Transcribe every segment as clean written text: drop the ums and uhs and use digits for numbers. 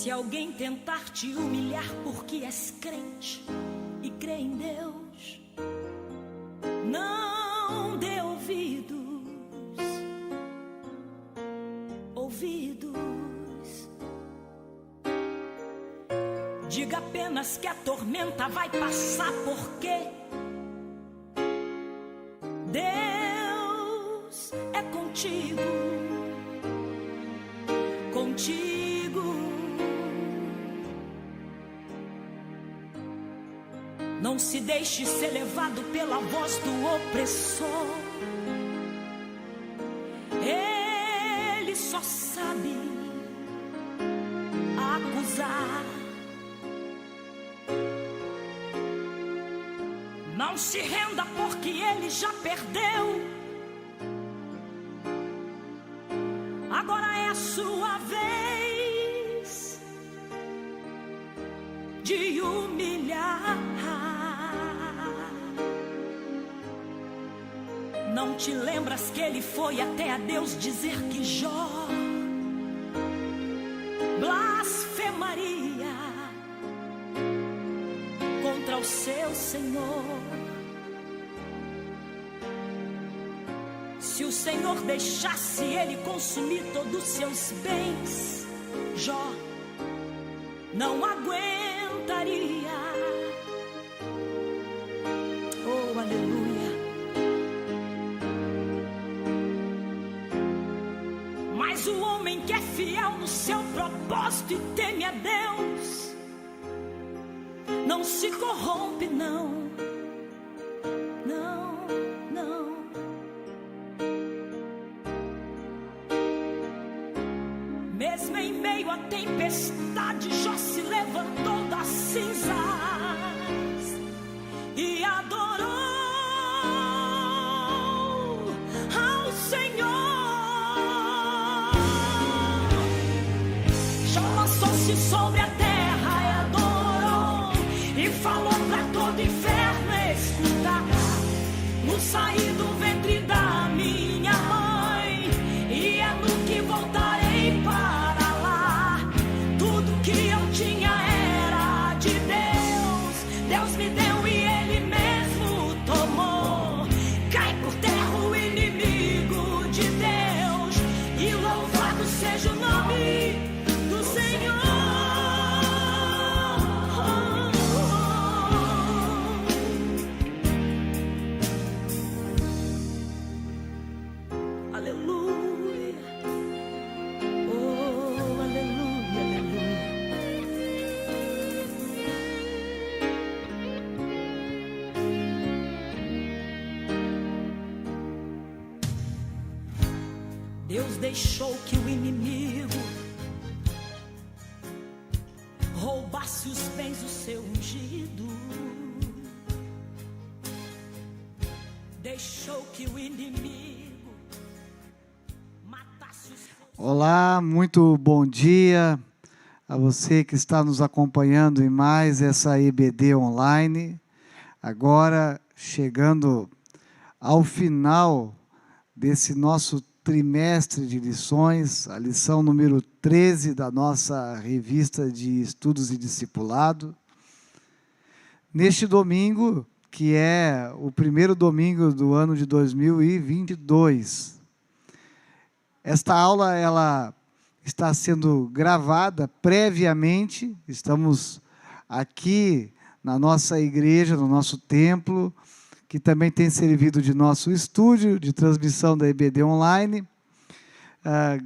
Se alguém tentar te humilhar porque és crente e crê em Deus, não dê ouvidos. Diga apenas que a tormenta vai passar, porque Deus é contigo, contigo. Não se deixe ser levado pela voz do opressor. Ele só sabe acusar. Não se renda porque ele já perdeu. Agora é a sua vez de humilhar. Não te lembras que ele foi até a Deus dizer que Jó blasfemaria contra o seu Senhor? Se o Senhor deixasse ele consumir todos os seus bens, Jó não aguentaria. Oh, aleluia. Mas o homem que é fiel no seu propósito e teme a Deus não se corrompe, não. Não, não. Mesmo em meio à tempestade, Jó se levantou das cinzas e adorou ao Senhor. Jó lançou-se sobre a terra e adorou, e falou pra todo inferno escutar: no sair do ventre da minha mãe, e é no que voltarei para lá. Tudo que eu tinha era de Deus, Deus me deu e Ele mesmo tomou. Cai por terra o inimigo de Deus, e louvado seja o nome do Senhor. Aleluia. Oh, aleluia, aleluia. Deus deixou que o inimigo roubasse os bens do seu ungido. Deixou que o inimigo matasse os... Olá, muito bom dia a você que está nos acompanhando em mais essa EBD online. Agora, chegando ao final desse nosso trimestre de lições, a lição número 13 da nossa revista de estudos e discipulado. Neste domingo, que é o primeiro domingo do ano de 2022. Esta aula ela está sendo gravada previamente. Estamos aqui na nossa igreja, no nosso templo, que também tem servido de nosso estúdio de transmissão da EBD online,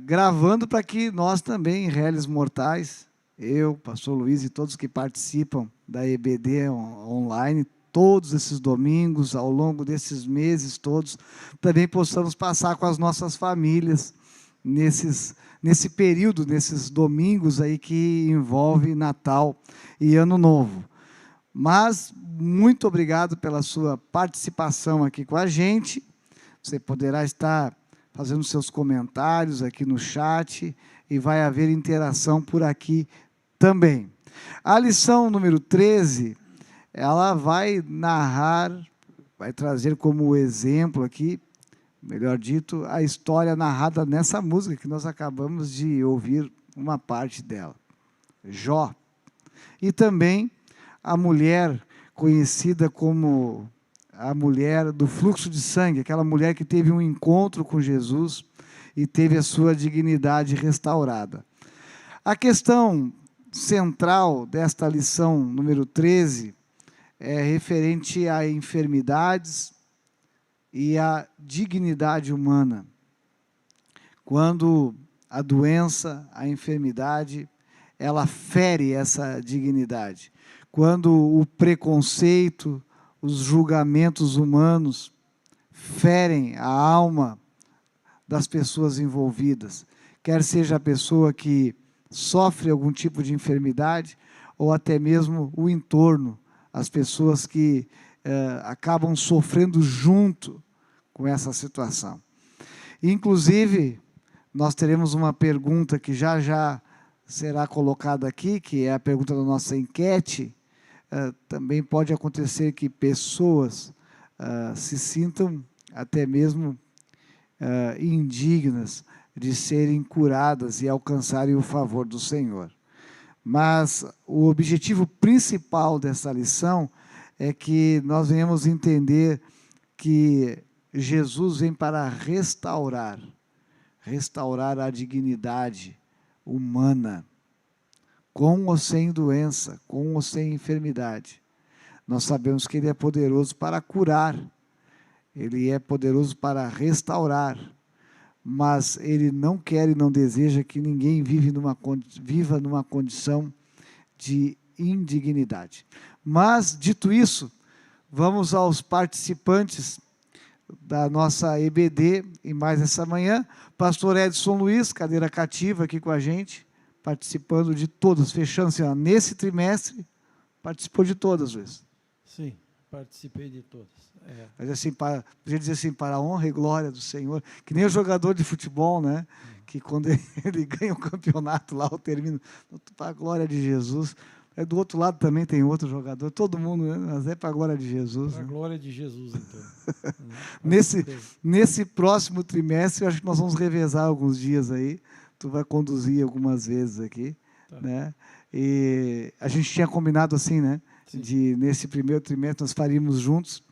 gravando para que nós também, réis mortais, eu, pastor Luiz e todos que participam da EBD online, todos esses domingos, ao longo desses meses todos, também possamos passar com as nossas famílias nesse período, nesses domingos aí que envolve Natal e Ano Novo. Mas muito obrigado pela sua participação aqui com a gente. Você poderá estar fazendo seus comentários aqui no chat e vai haver interação por aqui também. A lição número 13, ela vai narrar, vai trazer como exemplo aqui, melhor dito, a história narrada nessa música que nós acabamos de ouvir uma parte dela. Jó. E também a mulher conhecida como a mulher do fluxo de sangue, aquela mulher que teve um encontro com Jesus e teve a sua dignidade restaurada. A questão central desta lição número 13 é referente a enfermidades e a dignidade humana. Quando a doença, a enfermidade, ela fere essa dignidade. Quando o preconceito, os julgamentos humanos ferem a alma das pessoas envolvidas, quer seja a pessoa que sofre algum tipo de enfermidade, ou até mesmo o entorno, as pessoas que acabam sofrendo junto com essa situação. Inclusive, nós teremos uma pergunta que já será colocada aqui, que é a pergunta da nossa enquete. Também pode acontecer que pessoas se sintam até mesmo indignas de serem curadas e alcançarem o favor do Senhor. Mas o objetivo principal dessa lição é que nós venhamos entender que Jesus vem para restaurar a dignidade humana, com ou sem doença, com ou sem enfermidade. Nós sabemos que Ele é poderoso para curar, Ele é poderoso para restaurar, mas Ele não quer e não deseja que ninguém viva numa condição de indignidade. Mas, dito isso, vamos aos participantes da nossa EBD, e mais essa manhã, pastor Edson Luiz, cadeira cativa aqui com a gente, participando de todas, fechando assim, ó, nesse trimestre, participou de todas, Luiz. Sim, participei de todas. Mas assim, podia dizer assim, para a honra e glória do Senhor, que nem o jogador de futebol, né? Que quando ele ganha um campeonato lá, ou termina, para a glória de Jesus. Do outro lado também tem outro jogador, todo mundo, né? Mas é para a glória de Jesus. Para a glória de Jesus, então. Nesse próximo trimestre, eu acho que nós vamos revezar alguns dias aí. Tu vai conduzir algumas vezes aqui, tá, né? E a gente tinha combinado assim, né? Sim. Nesse primeiro trimestre nós faríamos juntos,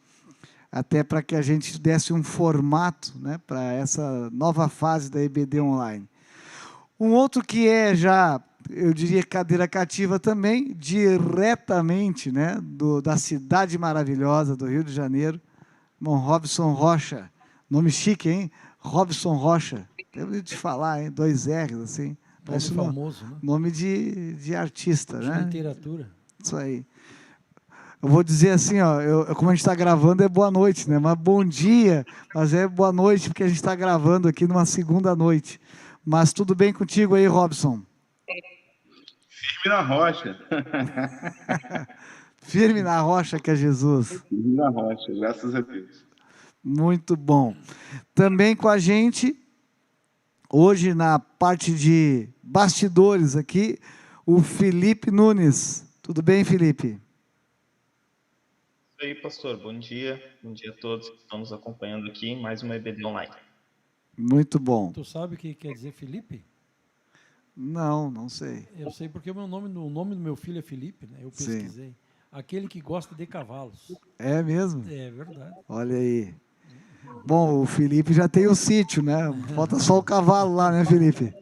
até para que a gente desse um formato, né, para essa nova fase da EBD Online. Um outro que é já, eu diria, cadeira cativa também, diretamente, né, da cidade maravilhosa do Rio de Janeiro, irmão Robson Rocha. Nome chique, hein? Robson Rocha. Devo te falar, hein? 2 R's, assim. Parece nome famoso, né? Nome de artista, de né? literatura. Isso aí. Eu vou dizer assim, ó, como a gente está gravando é boa noite, né? Mas bom dia, mas é boa noite porque a gente está gravando aqui numa segunda noite. Mas tudo bem contigo aí, Robson? Firme na rocha. Firme na rocha que é Jesus. Firme na rocha, graças a Deus. Muito bom. Também com a gente, hoje na parte de bastidores aqui, o Felipe Nunes. Tudo bem, Felipe? E aí, pastor, bom dia a todos que estão nos acompanhando aqui em mais uma EBD Online. Muito bom. Tu sabe o que quer dizer Felipe? Não sei. Eu sei porque o nome do meu filho é Felipe, né? Eu pesquisei. Sim. Aquele que gosta de cavalos. É mesmo? É verdade. Olha aí. Bom, o Felipe já tem o sítio, né? Falta só o cavalo lá, né, Felipe?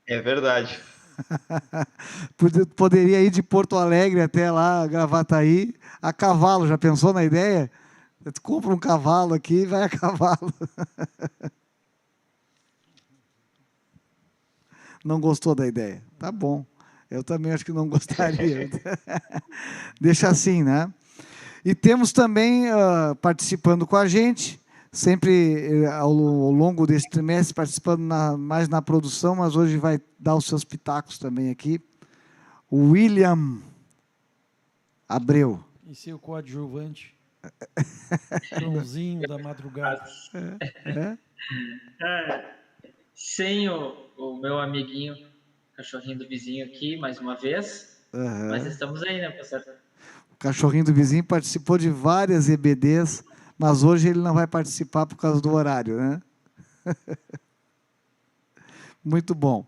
É verdade. Poderia ir de Porto Alegre até lá, Gravataí, a cavalo. Já pensou na ideia? Tu compra um cavalo aqui e vai a cavalo. Não gostou da ideia? Tá bom. Eu também acho que não gostaria. Deixa assim, né? E temos também, participando com a gente, sempre ao longo desse trimestre, participando mais na produção, mas hoje vai dar os seus pitacos também aqui, o William Abreu. E seu coadjuvante, Joãozinho da madrugada. Sem o meu amiguinho, cachorrinho do vizinho aqui, mais uma vez, mas estamos aí, né, professor? O cachorrinho do vizinho participou de várias EBDs, mas hoje ele não vai participar por causa do horário, né? Muito bom.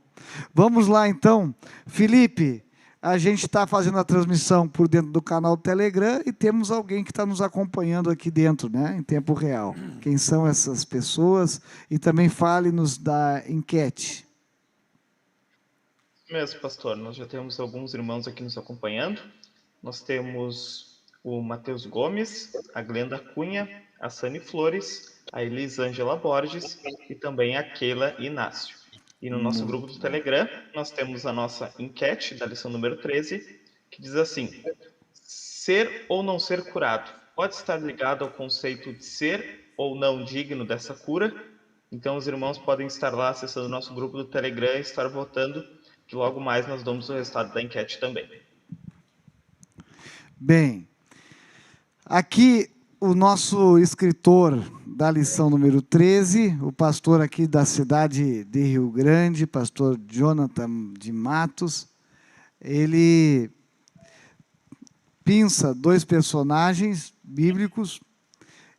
Vamos lá, então. Felipe, a gente está fazendo a transmissão por dentro do canal do Telegram e temos alguém que está nos acompanhando aqui dentro, né, em tempo real. Quem são essas pessoas? E também fale-nos da enquete. Isso mesmo, pastor. Nós já temos alguns irmãos aqui nos acompanhando. Nós temos o Matheus Gomes, a Glenda Cunha, a Sani Flores, a Elisângela Borges e também a Keila Inácio. E no nosso grupo do Telegram, nós temos a nossa enquete da lição número 13, que diz assim: ser ou não ser curado pode estar ligado ao conceito de ser ou não digno dessa cura? Então, os irmãos podem estar lá acessando o nosso grupo do Telegram e estar votando, que logo mais nós damos o resultado da enquete também. Bem, aqui o nosso escritor da lição número 13, o pastor aqui da cidade de Rio Grande, pastor Jonathan de Matos, ele pinça 2 personagens bíblicos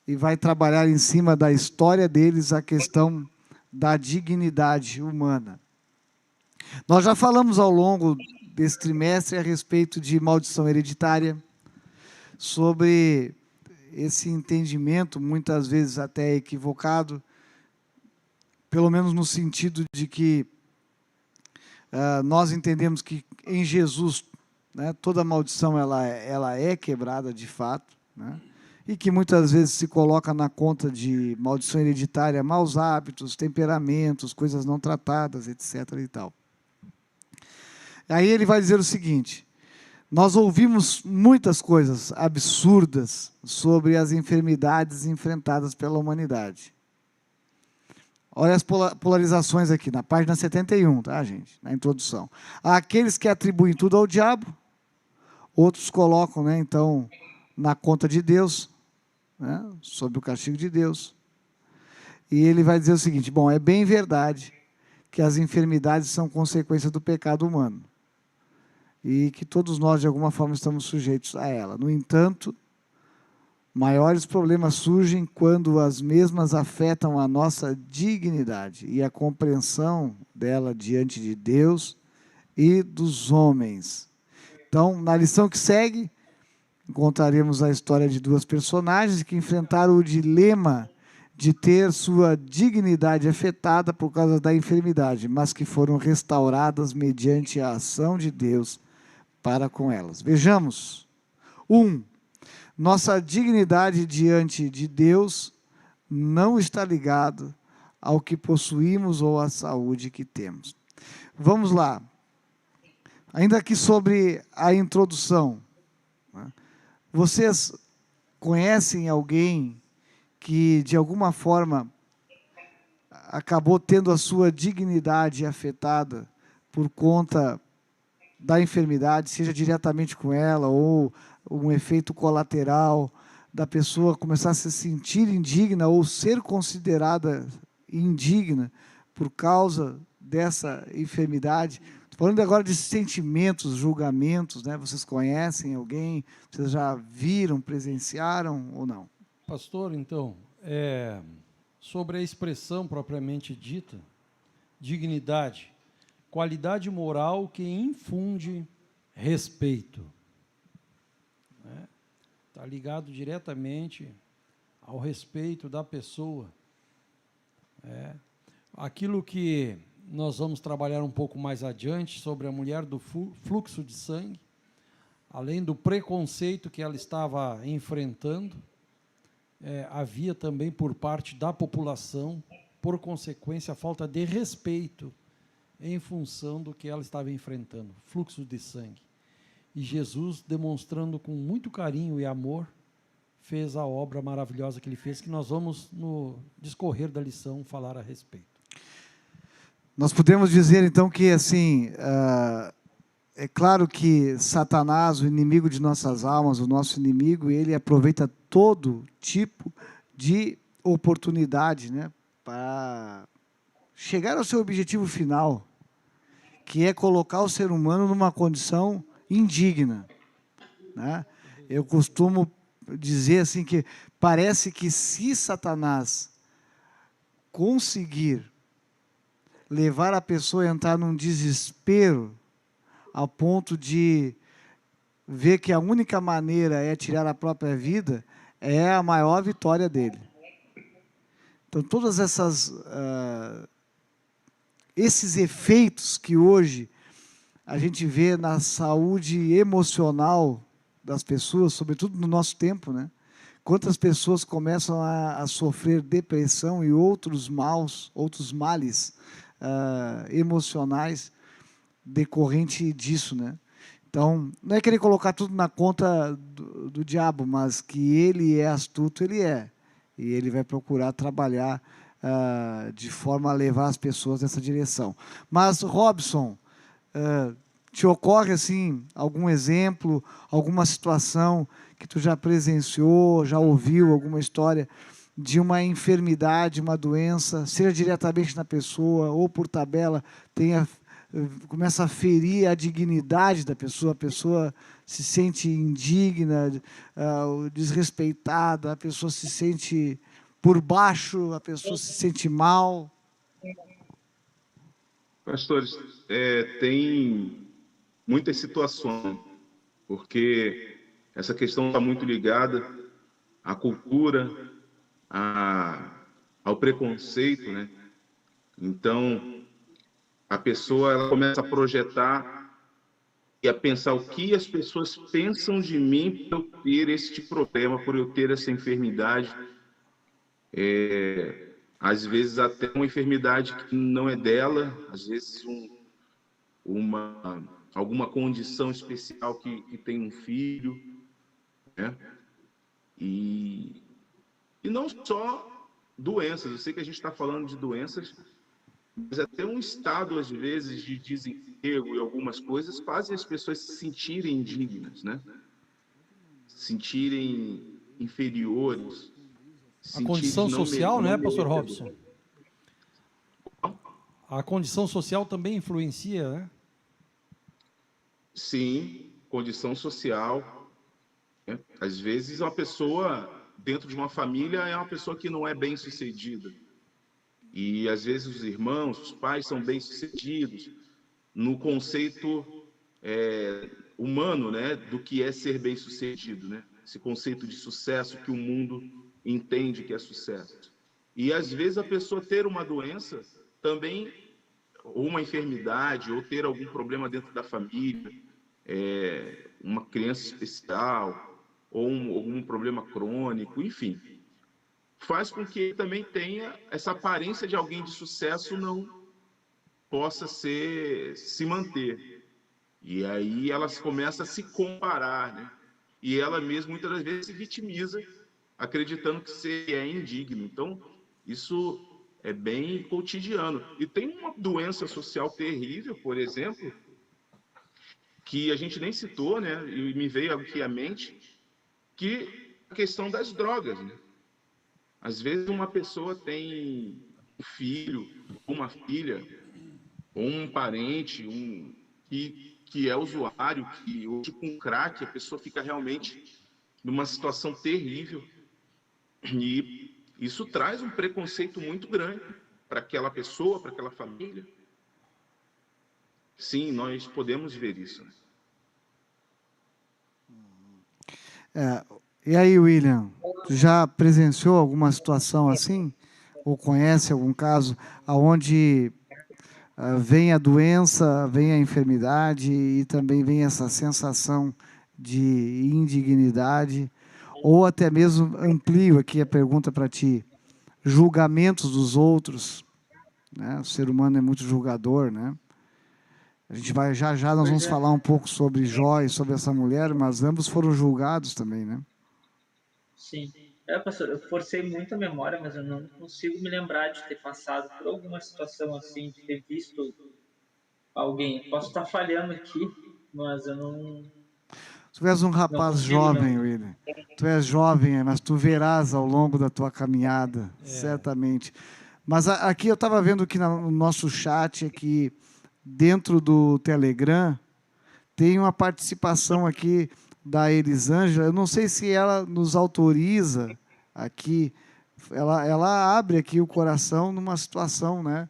e vai trabalhar em cima da história deles a questão da dignidade humana. Nós já falamos ao longo desse trimestre a respeito de maldição hereditária, sobre esse entendimento, muitas vezes até equivocado, pelo menos no sentido de que nós entendemos que em Jesus, né, toda maldição ela é quebrada de fato, né, e que muitas vezes se coloca na conta de maldição hereditária, maus hábitos, temperamentos, coisas não tratadas, etc. e tal. Aí ele vai dizer o seguinte: nós ouvimos muitas coisas absurdas sobre as enfermidades enfrentadas pela humanidade. Olha as polarizações aqui, na página 71, tá, gente? Na introdução. Há aqueles que atribuem tudo ao diabo, outros colocam, né, então, na conta de Deus, né, sob o castigo de Deus. E ele vai dizer o seguinte: bom, é bem verdade que as enfermidades são consequência do pecado humano, e que todos nós, de alguma forma, estamos sujeitos a ela. No entanto, maiores problemas surgem quando as mesmas afetam a nossa dignidade e a compreensão dela diante de Deus e dos homens. Então, na lição que segue, encontraremos a história de 2 personagens que enfrentaram o dilema de ter sua dignidade afetada por causa da enfermidade, mas que foram restauradas mediante a ação de Deus para com elas. Vejamos. 1. Nossa dignidade diante de Deus não está ligada ao que possuímos ou à saúde que temos. Vamos lá. Ainda aqui sobre a introdução, né? Vocês conhecem alguém que, de alguma forma, acabou tendo a sua dignidade afetada por conta da enfermidade, seja diretamente com ela ou um efeito colateral da pessoa começar a se sentir indigna ou ser considerada indigna por causa dessa enfermidade? Estou falando agora de sentimentos, julgamentos, né? Vocês conhecem alguém? Vocês já viram, presenciaram ou não? Pastor, então, sobre a expressão propriamente dita, dignidade, qualidade moral que infunde respeito. Está ligado diretamente ao respeito da pessoa. Aquilo que nós vamos trabalhar um pouco mais adiante sobre a mulher do fluxo de sangue, além do preconceito que ela estava enfrentando, havia também por parte da população, por consequência, a falta de respeito em função do que ela estava enfrentando, fluxo de sangue. E Jesus, demonstrando com muito carinho e amor, fez a obra maravilhosa que ele fez, que nós vamos, no discorrer da lição, falar a respeito. Nós podemos dizer, então, que, assim, é claro que Satanás, o inimigo de nossas almas, o nosso inimigo, ele aproveita todo tipo de oportunidade, né, para chegar ao seu objetivo final, que é colocar o ser humano numa condição indigna, né? Eu costumo dizer assim que parece que se Satanás conseguir levar a pessoa a entrar num desespero ao ponto de ver que a única maneira é tirar a própria vida, é a maior vitória dele. Então, todas esses efeitos que hoje a gente vê na saúde emocional das pessoas, sobretudo no nosso tempo, né? Quantas pessoas começam a sofrer depressão e outros males emocionais decorrente disso, né? Então, não é querer colocar tudo na conta do diabo, mas que ele é astuto, ele é. E ele vai procurar trabalhar de forma a levar as pessoas nessa direção. Mas, Robson, te ocorre assim algum exemplo, alguma situação que tu já presenciou, já ouviu alguma história de uma enfermidade, uma doença, seja diretamente na pessoa ou por tabela, começa a ferir a dignidade da pessoa, a pessoa se sente indigna, desrespeitada, a pessoa se sente por baixo, a pessoa se sente mal? Pastores, tem muitas situações, porque essa questão está muito ligada à cultura, ao preconceito, né? Então, a pessoa ela começa a projetar e a pensar o que as pessoas pensam de mim por eu ter este problema, por eu ter essa enfermidade. Às vezes até uma enfermidade que não é dela, às vezes alguma condição especial que tem um filho, né? E não só doenças, eu sei que a gente está falando de doenças, mas até um estado, às vezes, de desemprego e algumas coisas fazem as pessoas se sentirem indignas, né? Se sentirem inferiores. A condição social, né, pastor Robson? A condição social também influencia, né? Sim, condição social. Né? Às vezes, uma pessoa, dentro de uma família, é uma pessoa que não é bem-sucedida. E, às vezes, os irmãos, os pais são bem-sucedidos no conceito humano, né, do que é ser bem-sucedido, né? Esse conceito de sucesso que o mundo entende que é sucesso. E, às vezes, a pessoa ter uma doença também, ou uma enfermidade, ou ter algum problema dentro da família, uma criança especial, ou algum problema crônico, enfim, faz com que ele também tenha essa aparência de alguém de sucesso não possa se manter. E aí ela começa a se comparar, né? E ela mesma, muitas das vezes, se vitimiza, acreditando que você é indigno. Então, isso é bem cotidiano. E tem uma doença social terrível, por exemplo, que a gente nem citou, né? E me veio aqui à mente, que é a questão das drogas, né? Às vezes uma pessoa tem um filho, uma filha, ou um parente, que é usuário, que hoje com crack a pessoa fica realmente numa situação terrível. E isso traz um preconceito muito grande para aquela pessoa, para aquela família. Sim, nós podemos ver isso. E aí, William, tu já presenciou alguma situação assim? Ou conhece algum caso onde vem a doença, vem a enfermidade e também vem essa sensação de indignidade? Ou até mesmo, amplio aqui a pergunta para ti, julgamentos dos outros, né? O ser humano é muito julgador, né? A gente vai, já nós vamos falar um pouco sobre Jó e sobre essa mulher, mas ambos foram julgados também, né? Sim. Pastor, eu forcei muito a memória, mas eu não consigo me lembrar de ter passado por alguma situação assim, de ter visto alguém. Posso estar falhando aqui, mas eu não... Tu és um rapaz jovem, William. Tu és jovem, mas tu verás ao longo da tua caminhada, certamente. Mas aqui eu estava vendo que no nosso chat, aqui dentro do Telegram, tem uma participação aqui da Elisângela. Eu não sei se ela nos autoriza aqui. Ela abre aqui o coração numa situação, né,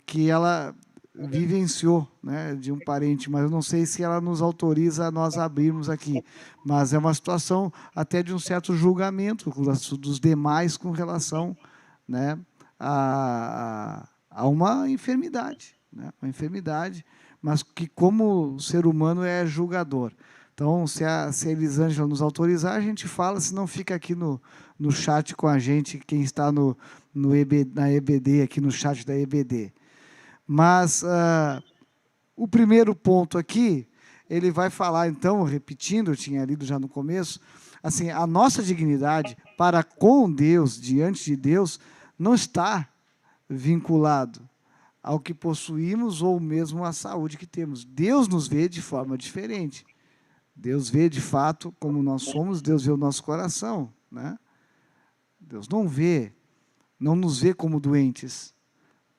que ela vivenciou, né, de um parente, mas eu não sei se ela nos autoriza a nós abrirmos aqui. Mas é uma situação até de um certo julgamento dos demais com relação, né, a uma enfermidade, né, uma enfermidade, mas que, como ser humano, é julgador. Então, se a Elisângela nos autorizar, a gente fala, se não fica aqui no chat com a gente, quem está na EBD, aqui no chat da EBD. Mas o primeiro ponto aqui, ele vai falar, então, repetindo, eu tinha lido já no começo, assim, a nossa dignidade para com Deus, diante de Deus, não está vinculado ao que possuímos ou mesmo à saúde que temos. Deus nos vê de forma diferente. Deus vê, de fato, como nós somos, Deus vê o nosso coração, né? Deus não nos vê como doentes.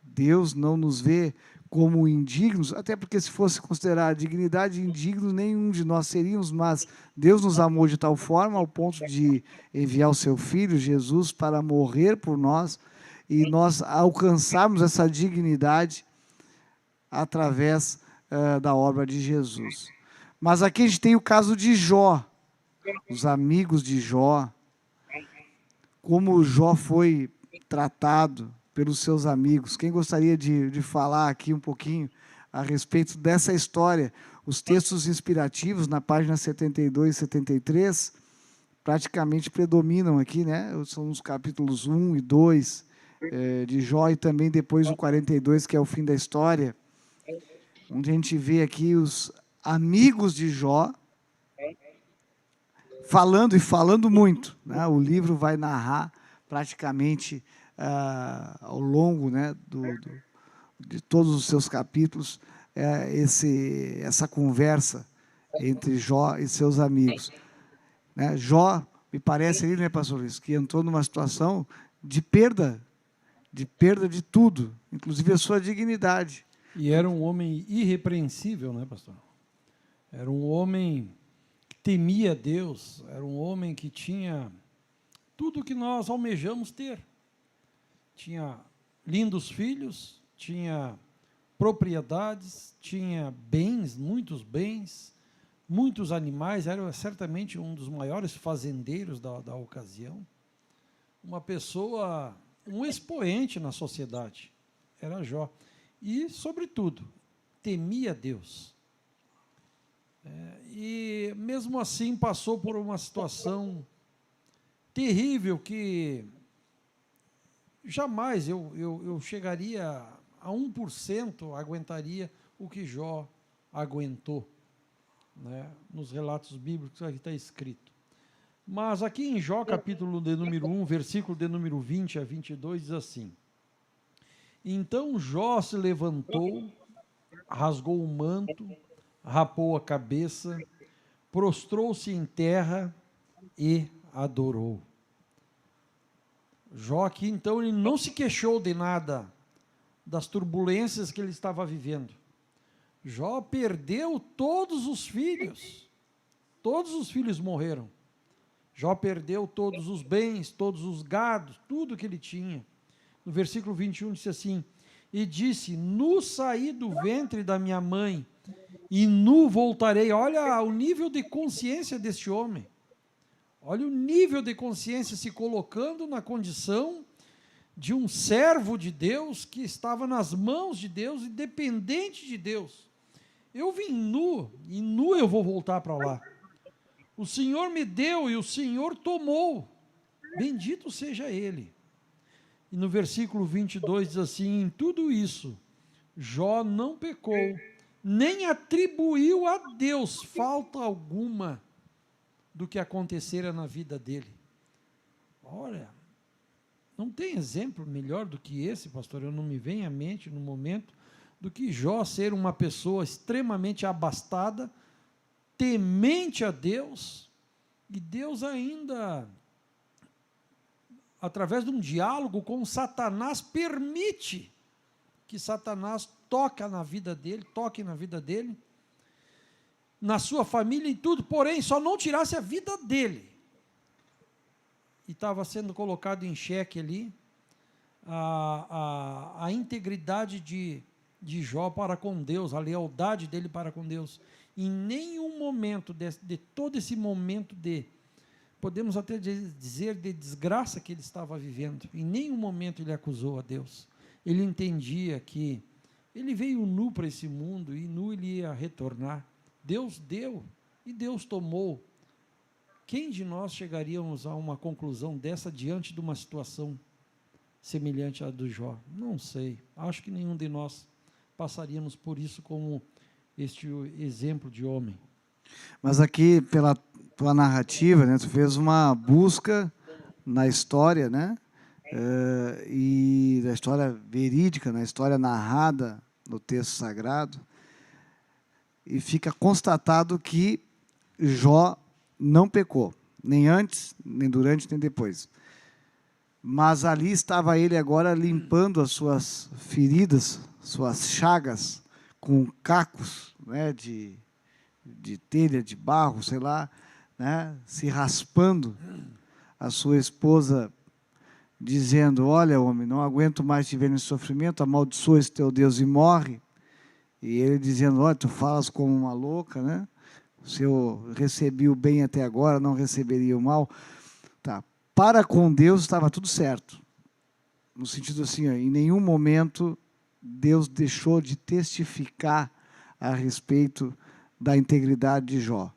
Deus não nos vê como indignos, até porque se fosse considerar a dignidade indigno, nenhum de nós seríamos, mas Deus nos amou de tal forma ao ponto de enviar o seu Filho, Jesus, para morrer por nós, e nós alcançarmos essa dignidade através da obra de Jesus. Mas aqui a gente tem o caso de Jó, os amigos de Jó, como Jó foi tratado pelos seus amigos. Quem gostaria de falar aqui um pouquinho a respeito dessa história? Os textos inspirativos, na página 72 e 73, praticamente predominam aqui, né? São os capítulos 1 e 2 de Jó, e também depois o 42, que é o fim da história, onde a gente vê aqui os amigos de Jó falando muito, né? O livro vai narrar praticamente ao longo, né, de todos os seus capítulos, essa conversa entre Jó e seus amigos, né? Jó, me parece ali, né, pastor Luiz, que entrou numa situação de perda de tudo, inclusive a sua dignidade. E era um homem irrepreensível, né, pastor? Era um homem que temia Deus, era um homem que tinha tudo o que nós almejamos ter. Tinha lindos filhos, tinha propriedades, tinha bens, muitos animais, era certamente um dos maiores fazendeiros da ocasião. Uma pessoa, um expoente na sociedade, era Jó. E, sobretudo, temia Deus. E, mesmo assim, passou por uma situação terrível que jamais eu chegaria a 1%, aguentaria o que Jó aguentou, né, nos relatos bíblicos que está escrito. Mas aqui em Jó, capítulo de número 1, versículo de número 20 a 22, diz assim: Então Jó se levantou, rasgou o manto, rapou a cabeça, prostrou-se em terra e adorou. Jó aqui, então, ele não se queixou de nada, das turbulências que ele estava vivendo. Jó perdeu todos os filhos morreram. Jó perdeu todos os bens, todos os gados, tudo que ele tinha. No versículo 21 disse assim: E disse, nu saí do ventre da minha mãe, e nu voltarei. Olha o nível de consciência deste homem. Olha o nível de consciência, se colocando na condição de um servo de Deus, que estava nas mãos de Deus e dependente de Deus. Eu vim nu, e nu eu vou voltar para lá. O Senhor me deu e o Senhor tomou. Bendito seja Ele. E no versículo 22 diz assim: Em tudo isso, Jó não pecou, nem atribuiu a Deus falta alguma do que acontecera na vida dele. Olha, não tem exemplo melhor do que esse, pastor, eu não me venho à mente no momento, do que Jó ser uma pessoa extremamente abastada, temente a Deus, e Deus ainda, através de um diálogo com Satanás, permite que Satanás toque na vida dele, na sua família, em tudo, porém, só não tirasse a vida dele. E estava sendo colocado em xeque ali a integridade de Jó para com Deus, a lealdade dele para com Deus. Em nenhum momento de todo esse momento podemos até dizer, de desgraça que ele estava vivendo, em nenhum momento ele acusou a Deus. Ele entendia que ele veio nu para esse mundo e nu ele ia retornar. Deus deu e Deus tomou. Quem de nós chegaríamos a uma conclusão dessa diante de uma situação semelhante à do Jó? Não sei. Acho que nenhum de nós passaríamos por isso como este exemplo de homem. Mas aqui, pela tua narrativa, né, tu fez uma busca na história, né, e da história verídica, na história narrada no texto sagrado, e fica constatado que Jó não pecou, nem antes, nem durante, nem depois. Mas ali estava ele agora limpando as suas feridas, suas chagas, com cacos, né, de telha, de barro, sei lá, né, se raspando. A sua esposa dizendo: olha, homem, não aguento mais te ver nesse sofrimento, amaldiçoa esse teu Deus e morre. E ele dizendo: olha, tu falas como uma louca, né? Se eu recebi o bem até agora, não receberia o mal. Tá. Para com Deus estava tudo certo. No sentido assim, ó, em nenhum momento Deus deixou de testificar a respeito da integridade de Jó.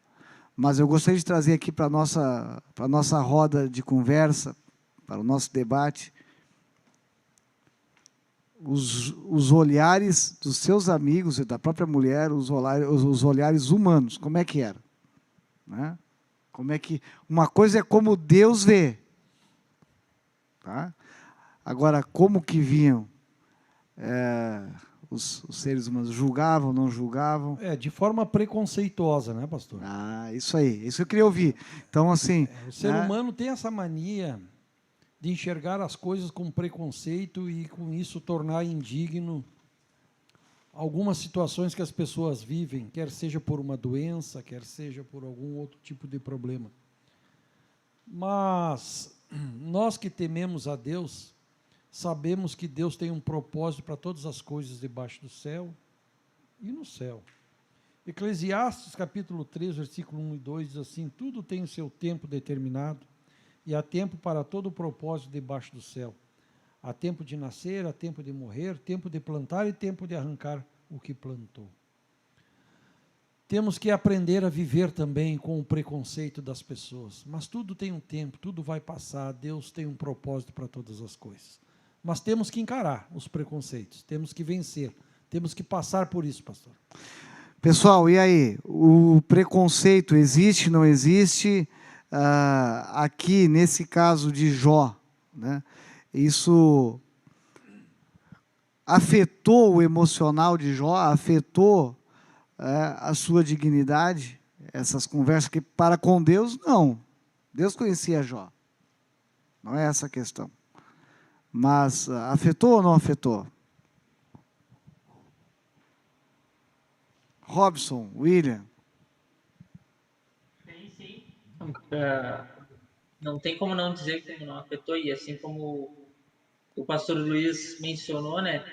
Mas eu gostaria de trazer aqui para a nossa roda de conversa, para o nosso debate, os olhares dos seus amigos e da própria mulher, os olhares humanos, como é que era? Né? Como é que, uma coisa é como Deus vê, tá? Agora, como que viam os seres humanos? Julgavam, não julgavam? De forma preconceituosa, né, pastor? Isso aí, isso eu queria ouvir. Então, assim... o ser humano tem essa mania de enxergar as coisas com preconceito e, com isso, tornar indigno algumas situações que as pessoas vivem, quer seja por uma doença, quer seja por algum outro tipo de problema. Mas nós que tememos a Deus, sabemos que Deus tem um propósito para todas as coisas debaixo do céu e no céu. Eclesiastes, capítulo 3, versículo 1 e 2, diz assim: tudo tem o seu tempo determinado, e há tempo para todo o propósito debaixo do céu. Há tempo de nascer, há tempo de morrer, tempo de plantar e tempo de arrancar o que plantou. Temos que aprender a viver também com o preconceito das pessoas. Mas tudo tem um tempo, tudo vai passar, Deus tem um propósito para todas as coisas. Mas temos que encarar os preconceitos, temos que vencer, temos que passar por isso, pastor. Pessoal, e aí? O preconceito existe, não existe? Aqui, nesse caso de Jó, né, isso afetou o emocional de Jó, afetou a sua dignidade, essas conversas que para com Deus, não. Deus conhecia Jó. Não é essa a questão. Mas afetou ou não afetou? Robson, William. Sim. Não tem como não dizer que não afetou, e assim como o pastor Luiz mencionou, né,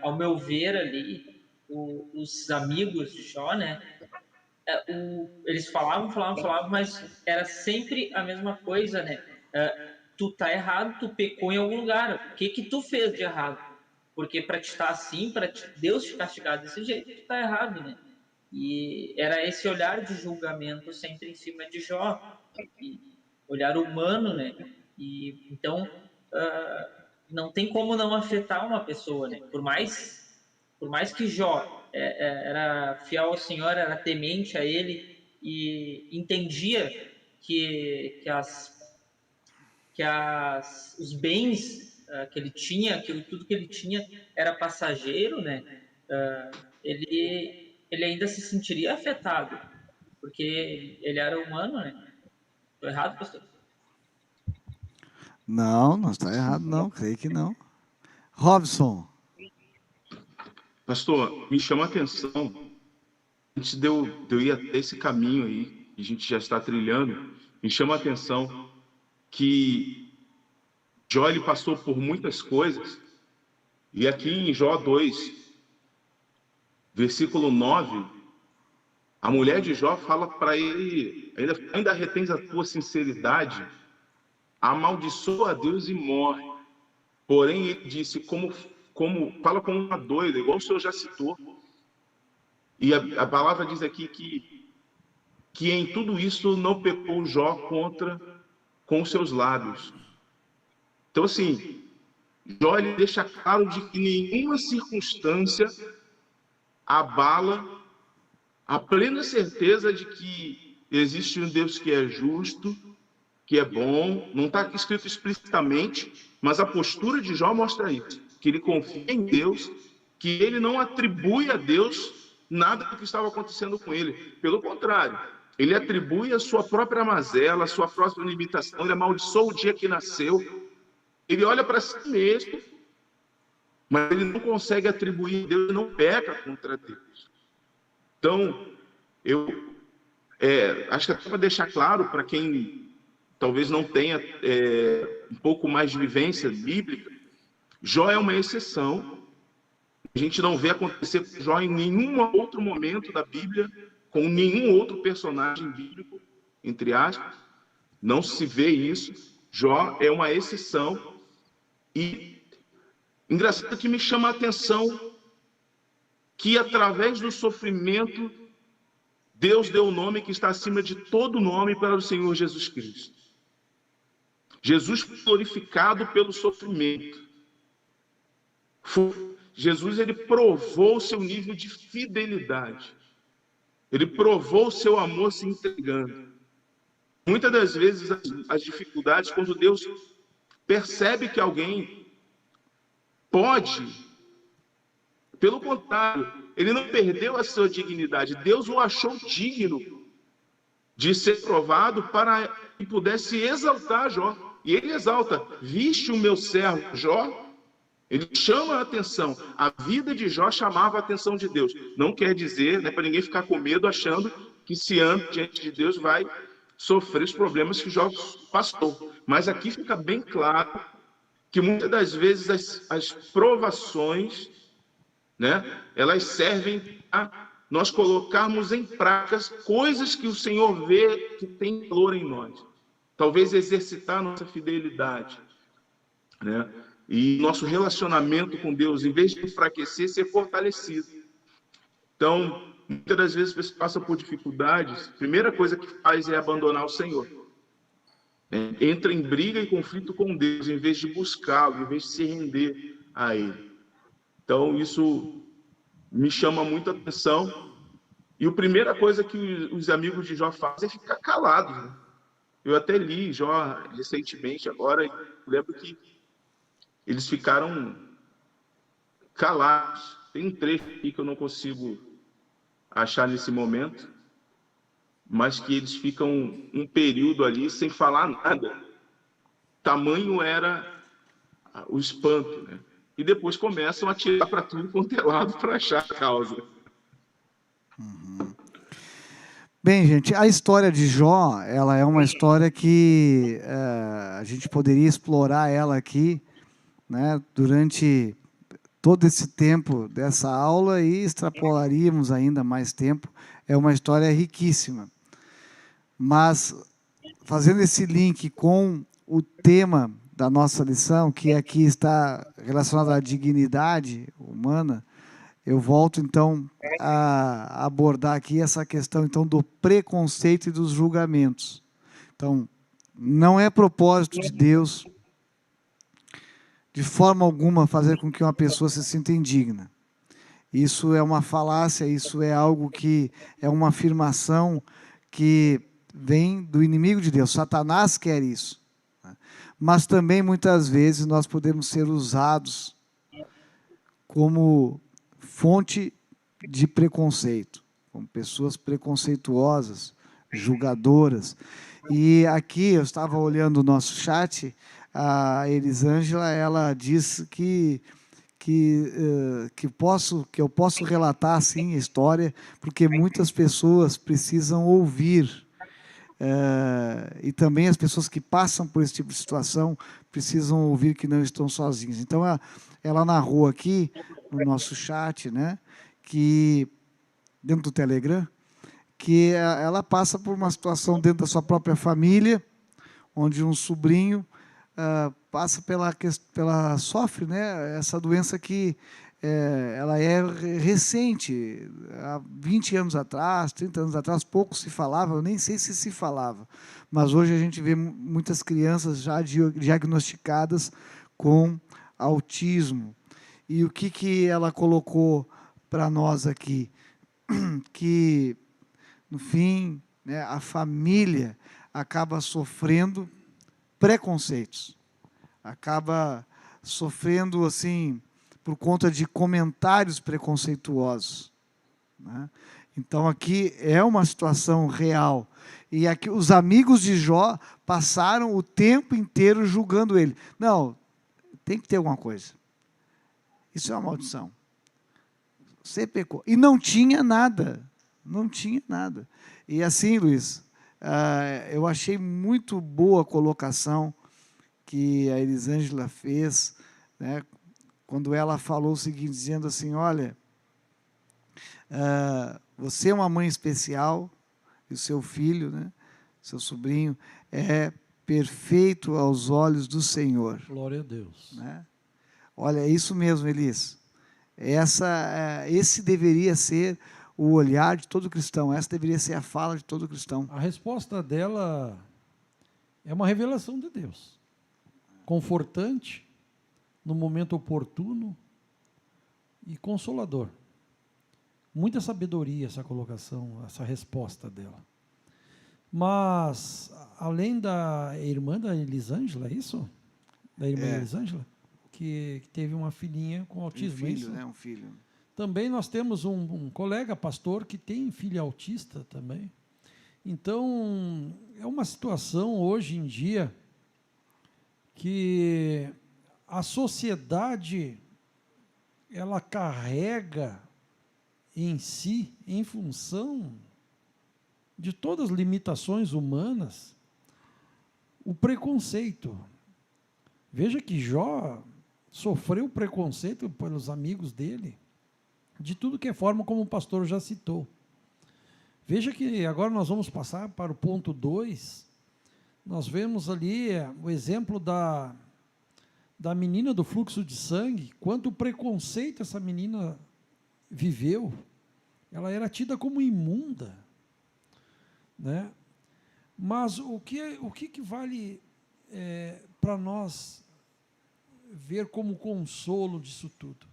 ao meu ver ali, os amigos de Jó, né, eles falavam, mas era sempre a mesma coisa, né, tu tá errado, tu pecou em algum lugar, o que tu fez de errado? Porque para te estar assim, para Deus te castigar desse jeito, tu tá errado, né? E era esse olhar de julgamento sempre em cima de Jó, olhar humano, né? E então não tem como não afetar uma pessoa, né? Por mais que Jó era fiel ao Senhor, era temente a Ele e entendia que os bens que ele tinha, tudo que ele tinha era passageiro, né? Ele ainda se sentiria afetado, porque ele era humano, né? Estou errado, pastor? Não está errado, não, creio que não. Robson. Pastor, me chama a atenção, antes de eu ir até esse caminho aí, que a gente já está trilhando, me chama a atenção que Jó, ele passou por muitas coisas. E aqui em Jó 2, versículo 9, a mulher de Jó fala para ele: ainda retens a tua sinceridade, amaldiçoa a Deus e morre. Porém, ele disse, fala como uma doida, igual o senhor já citou. E a palavra diz aqui que em tudo isso não pecou Jó com os seus lábios. Então, assim, Jó, ele deixa claro de que nenhuma circunstância abala a plena certeza de que existe um Deus que é justo, que é bom. Não está escrito explicitamente, mas a postura de Jó mostra isso, que ele confia em Deus, que ele não atribui a Deus nada do que estava acontecendo com ele. Pelo contrário, ele atribui a sua própria mazela, a sua própria limitação, ele amaldiçoa o dia que nasceu. Ele olha para si mesmo, mas ele não consegue atribuir a Deus, ele não peca contra Deus. Então, eu acho que até para deixar claro para quem talvez não tenha um pouco mais de vivência bíblica, Jó é uma exceção. A gente não vê acontecer com Jó em nenhum outro momento da Bíblia, com nenhum outro personagem bíblico, entre aspas. Não se vê isso. Jó é uma exceção. E engraçado que me chama a atenção que através do sofrimento Deus deu o nome que está acima de todo nome para o Senhor Jesus Cristo. Jesus foi glorificado pelo sofrimento. Jesus, ele provou o seu nível de fidelidade. Ele provou o seu amor se entregando. Muitas das vezes as dificuldades, quando Deus percebe que alguém pode, pelo contrário, ele não perdeu a sua dignidade. Deus o achou digno de ser provado para que pudesse exaltar Jó. E ele exalta: viste o meu servo Jó? Ele chama a atenção. A vida de Jó chamava a atenção de Deus. Não quer dizer, para ninguém ficar com medo achando que se anda diante de Deus vai sofrer os problemas que Jó passou. Mas aqui fica bem claro que muitas das vezes as provações, elas servem a nós colocarmos em prática coisas que o Senhor vê que tem valor em nós. Talvez exercitar a nossa fidelidade, e nosso relacionamento com Deus, em vez de enfraquecer, ser fortalecido. Então, muitas das vezes a pessoa passa por dificuldades, a primeira coisa que faz é abandonar o Senhor. Entra em briga e conflito com Deus, em vez de buscá-lo, em vez de se render a Ele. Então, isso me chama muita atenção. E a primeira coisa que os amigos de Jó fazem é ficar calados. Eu até li Jó recentemente, agora, e lembro que eles ficaram calados. Tem um trecho aqui que eu não consigo achar nesse momento, mas que eles ficam um período ali sem falar nada. Tamanho era o espanto, E depois começam a tirar para tudo quanto é lado para achar a causa. Bem, gente, a história de Jó, ela é uma história que a gente poderia explorar ela aqui, durante todo esse tempo dessa aula e extrapolaríamos ainda mais tempo. É uma história riquíssima. Mas, fazendo esse link com o tema da nossa lição, que aqui está relacionado à dignidade humana, eu volto, então, a abordar aqui essa questão, então, do preconceito e dos julgamentos. Então, não é propósito de Deus, de forma alguma, fazer com que uma pessoa se sinta indigna. Isso é uma falácia, isso é algo que é uma afirmação que vem do inimigo de Deus. Satanás quer isso. Mas também, muitas vezes, nós podemos ser usados como fonte de preconceito, como pessoas preconceituosas, julgadoras. E aqui, eu estava olhando o nosso chat, a Elisângela, ela disse que eu posso relatar, sim, a história, porque muitas pessoas precisam ouvir E também as pessoas que passam por esse tipo de situação precisam ouvir que não estão sozinhas. Então, ela narrou aqui, no nosso chat, né, que, dentro do Telegram, que ela passa por uma situação dentro da sua própria família, onde um sobrinho sofre, né, essa doença que ela é recente. Há 20 anos atrás, 30 anos atrás, pouco se falava, eu nem sei se falava, mas hoje a gente vê muitas crianças já diagnosticadas com autismo. E o que ela colocou para nós aqui? Que, no fim, né, a família acaba sofrendo preconceitos, acaba sofrendo, assim, por conta de comentários preconceituosos, né? Então, aqui é uma situação real. E aqui os amigos de Jó passaram o tempo inteiro julgando ele. Não, tem que ter alguma coisa. Isso é uma maldição. Você pecou. E não tinha nada. Não tinha nada. E assim, Luiz, eu achei muito boa a colocação que a Elisângela fez, né, quando ela falou o seguinte, dizendo assim, olha, você é uma mãe especial, e o seu filho, né, seu sobrinho, é perfeito aos olhos do Senhor. Glória a Deus. Né? Olha, é isso mesmo, Elis. Esse deveria ser o olhar de todo cristão, essa deveria ser a fala de todo cristão. A resposta dela é uma revelação de Deus, confortante, no momento oportuno e consolador. Muita sabedoria essa colocação, essa resposta dela. Mas, além da irmã da Elisângela, é isso? Da irmã Elisângela? Que teve uma filhinha com autismo. Um filho, né? Um filho. Também nós temos um colega pastor que tem filha autista também. Então, é uma situação hoje em dia que a sociedade ela carrega em si, em função de todas as limitações humanas, o preconceito. Veja que Jó sofreu preconceito pelos amigos dele, de tudo que é forma, como o pastor já citou. Veja que agora nós vamos passar para o ponto 2, nós vemos ali o exemplo da menina do fluxo de sangue, quanto preconceito essa menina viveu. Ela era tida como imunda, né? Mas o que vale para nós ver como consolo disso tudo?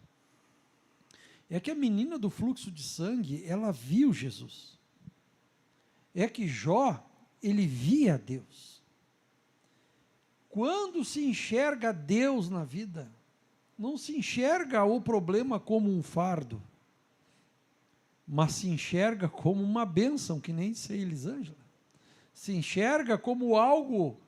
É que a menina do fluxo de sangue, ela viu Jesus. É que Jó, ele via Deus. Quando se enxerga Deus na vida, não se enxerga o problema como um fardo, mas se enxerga como uma bênção, que nem disse a Elisângela. Se enxerga como algo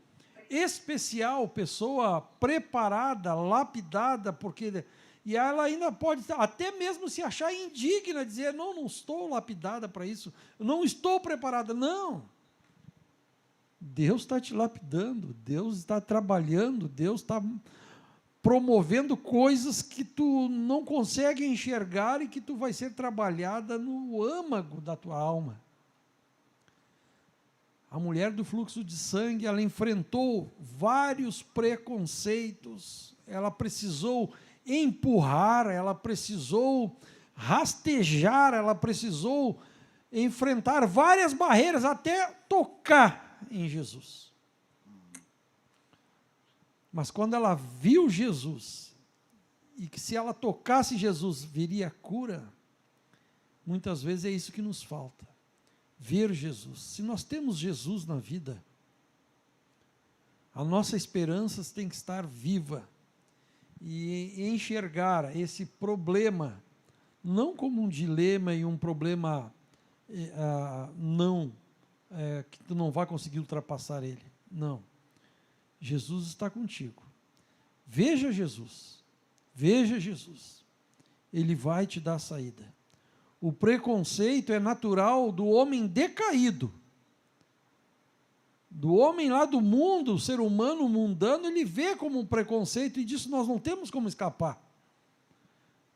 especial, pessoa preparada, lapidada, porque... E ela ainda pode até mesmo se achar indigna, dizer, não estou lapidada para isso, eu não estou preparada. Não. Deus está te lapidando, Deus está trabalhando, Deus está promovendo coisas que tu não consegue enxergar e que tu vai ser trabalhada no âmago da tua alma. A mulher do fluxo de sangue, ela enfrentou vários preconceitos, ela precisou empurrar, ela precisou rastejar, ela precisou enfrentar várias barreiras até tocar em Jesus. Mas quando ela viu Jesus, e que se ela tocasse Jesus, viria a cura, muitas vezes é isso que nos falta, ver Jesus. Se nós temos Jesus na vida, a nossa esperança tem que estar viva, e enxergar esse problema, não como um dilema e um problema que tu não vai conseguir ultrapassar ele. Não. Jesus está contigo. Veja Jesus. Veja Jesus. Ele vai te dar a saída. O preconceito é natural do homem decaído. Do homem lá do mundo, o ser humano mundano, ele vê como um preconceito e disso nós não temos como escapar.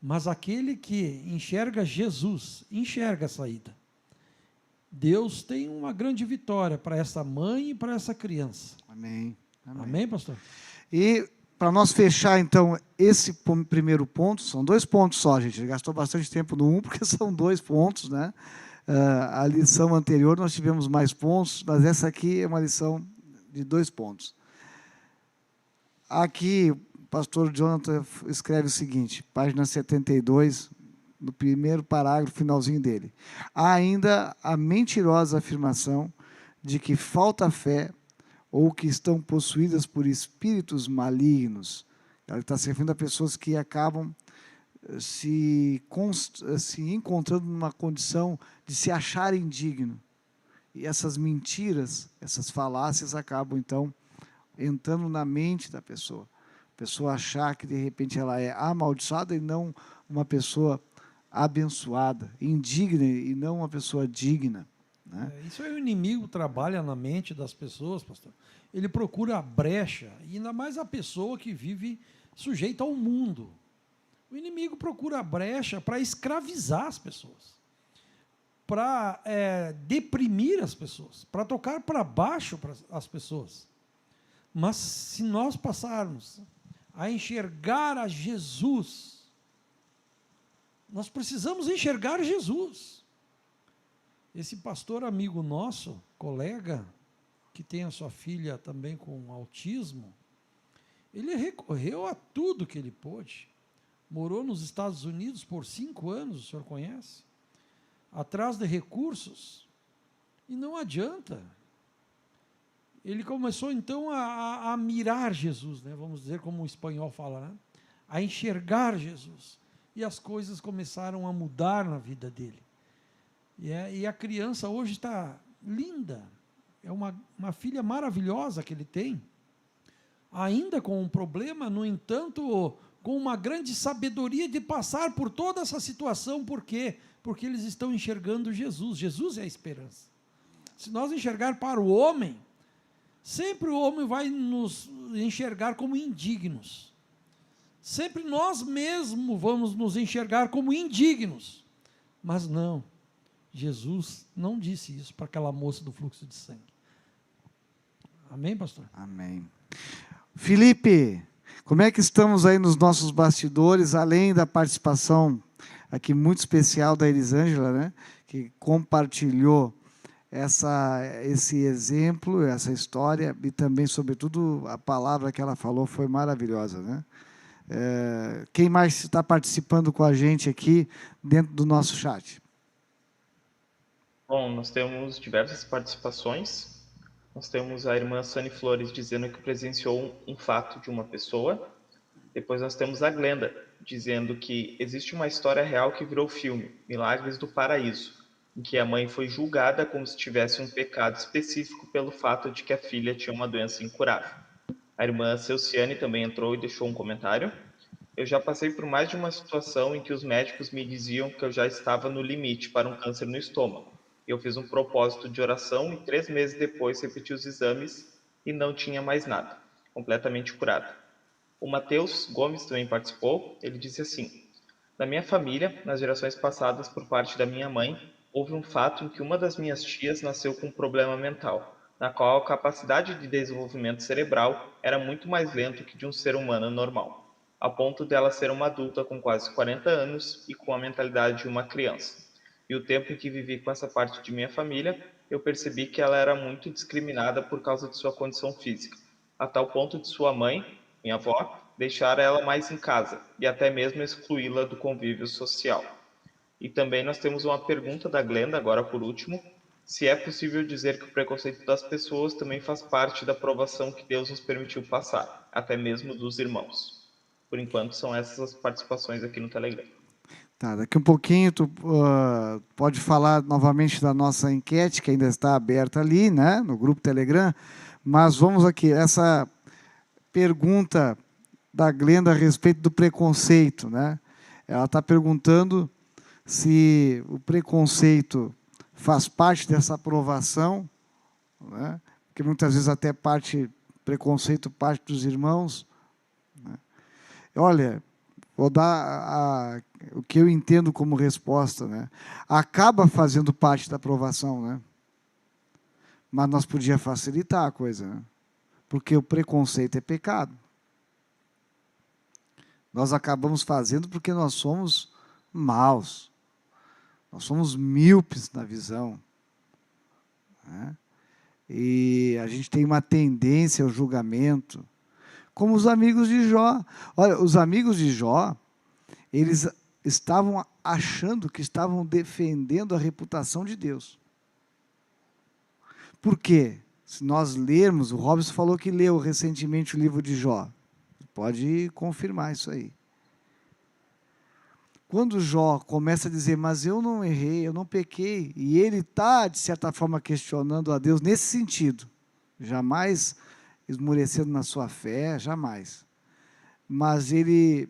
Mas aquele que enxerga Jesus, enxerga a saída. Deus tem uma grande vitória para essa mãe e para essa criança. Amém. Amém, pastor? E para nós fechar, então, esse primeiro ponto, são 2 pontos só, gente. Ele gastou bastante tempo no 1, porque são 2 pontos, né? A lição anterior nós tivemos mais pontos, mas essa aqui é uma lição de 2 pontos. Aqui, o pastor Jonathan escreve o seguinte, página 72, no primeiro parágrafo, finalzinho dele. Há ainda a mentirosa afirmação de que falta fé ou que estão possuídas por espíritos malignos. Ela está se referindo a pessoas que acabam se encontrando numa condição de se acharem digno. E essas mentiras, essas falácias acabam, então, entrando na mente da pessoa. A pessoa achar que, de repente, ela é amaldiçoada e não uma pessoa abençoada, indigna e não uma pessoa digna. Né? Isso aí o inimigo trabalha na mente das pessoas, pastor. Ele procura a brecha, e ainda mais a pessoa que vive sujeita ao mundo. O inimigo procura a brecha para escravizar as pessoas, para deprimir as pessoas, para tocar para baixo as pessoas. Mas se nós passarmos a enxergar a Jesus, nós precisamos enxergar Jesus. Esse pastor amigo nosso, colega, que tem a sua filha também com autismo, ele recorreu a tudo que ele pôde. Morou nos Estados Unidos por 5 anos, o senhor conhece? Atrás de recursos, e não adianta. Ele começou então a mirar Jesus, né? Vamos dizer como o espanhol fala, né? A enxergar Jesus. E as coisas começaram a mudar na vida dele. E a criança hoje está linda, é uma filha maravilhosa que ele tem, ainda com um problema, no entanto, com uma grande sabedoria de passar por toda essa situação. Por quê? Porque eles estão enxergando Jesus. Jesus é a esperança. Se nós enxergar para o homem, sempre o homem vai nos enxergar como indignos. Sempre nós mesmos vamos nos enxergar como indignos. Mas não, Jesus não disse isso para aquela moça do fluxo de sangue. Amém, pastor? Amém. Felipe, como é que estamos aí nos nossos bastidores, além da participação aqui muito especial da Elisângela, né, que compartilhou esse exemplo, essa história, e também, sobretudo, a palavra que ela falou foi maravilhosa, né? Quem mais está participando com a gente aqui dentro do nosso chat? Bom, nós temos diversas participações. Nós temos a irmã Sani Flores dizendo que presenciou um fato de uma pessoa. Depois nós temos a Glenda dizendo que existe uma história real que virou filme, Milagres do Paraíso, em que a mãe foi julgada como se tivesse um pecado específico pelo fato de que a filha tinha uma doença incurável. A irmã Celciane também entrou e deixou um comentário. Eu já passei por mais de uma situação em que os médicos me diziam que eu já estava no limite para um câncer no estômago. Eu fiz um propósito de oração e 3 meses depois repeti os exames e não tinha mais nada, completamente curado. O Matheus Gomes também participou. Ele disse assim: na minha família, nas gerações passadas, por parte da minha mãe, houve um fato em que uma das minhas tias nasceu com um problema mental, na qual a capacidade de desenvolvimento cerebral era muito mais lenta que de um ser humano normal, a ponto dela ser uma adulta com quase 40 anos e com a mentalidade de uma criança. E o tempo em que vivi com essa parte de minha família, eu percebi que ela era muito discriminada por causa de sua condição física, a tal ponto de sua mãe, minha avó, deixar ela mais em casa e até mesmo excluí-la do convívio social. E também nós temos uma pergunta da Glenda, agora por último, se é possível dizer que o preconceito das pessoas também faz parte da provação que Deus nos permitiu passar, até mesmo dos irmãos. Por enquanto, são essas as participações aqui no Telegram. Tá, daqui um pouquinho tu pode falar novamente da nossa enquete, que ainda está aberta ali, né, no grupo Telegram, mas vamos aqui, essa pergunta da Glenda a respeito do preconceito, né? Ela está perguntando se o preconceito faz parte dessa aprovação, né, que muitas vezes até preconceito parte dos irmãos, né? Olha, vou dar o que eu entendo como resposta, né? Acaba fazendo parte da aprovação, né? Mas nós podíamos facilitar a coisa, né? Porque o preconceito é pecado. Nós acabamos fazendo porque nós somos maus. Nós somos míopes na visão, né? E a gente tem uma tendência ao julgamento, como os amigos de Jó. Olha, os amigos de Jó, eles estavam achando que estavam defendendo a reputação de Deus. Por quê? Se nós lermos, o Robson falou que leu recentemente o livro de Jó. Pode confirmar isso aí. Quando Jó começa a dizer, mas eu não errei, eu não pequei, e ele está, de certa forma, questionando a Deus nesse sentido, jamais esmorecendo na sua fé, jamais. Mas ele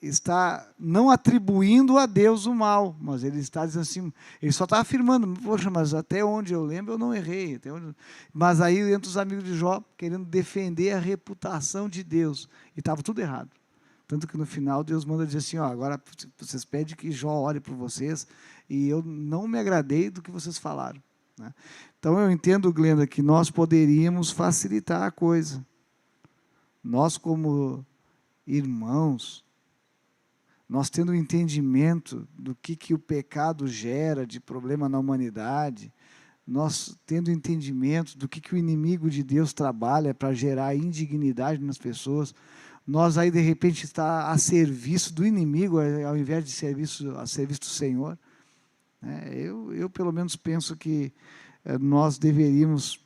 está não atribuindo a Deus o mal, mas ele está dizendo assim, ele só está afirmando, poxa, mas até onde eu lembro eu não errei. Até onde... Mas aí entra os amigos de Jó querendo defender a reputação de Deus, e estava tudo errado. Tanto que no final Deus manda dizer assim, ó, agora vocês pedem que Jó ore por vocês, e eu não me agradei do que vocês falaram, né? Então eu entendo, Glenda, que nós poderíamos facilitar a coisa. Nós como irmãos, nós tendo um entendimento do que o pecado gera de problema na humanidade, nós tendo entendimento do que o inimigo de Deus trabalha para gerar indignidade nas pessoas, nós aí de repente está a serviço do inimigo, ao invés de a serviço do Senhor, né? Eu pelo menos penso que nós deveríamos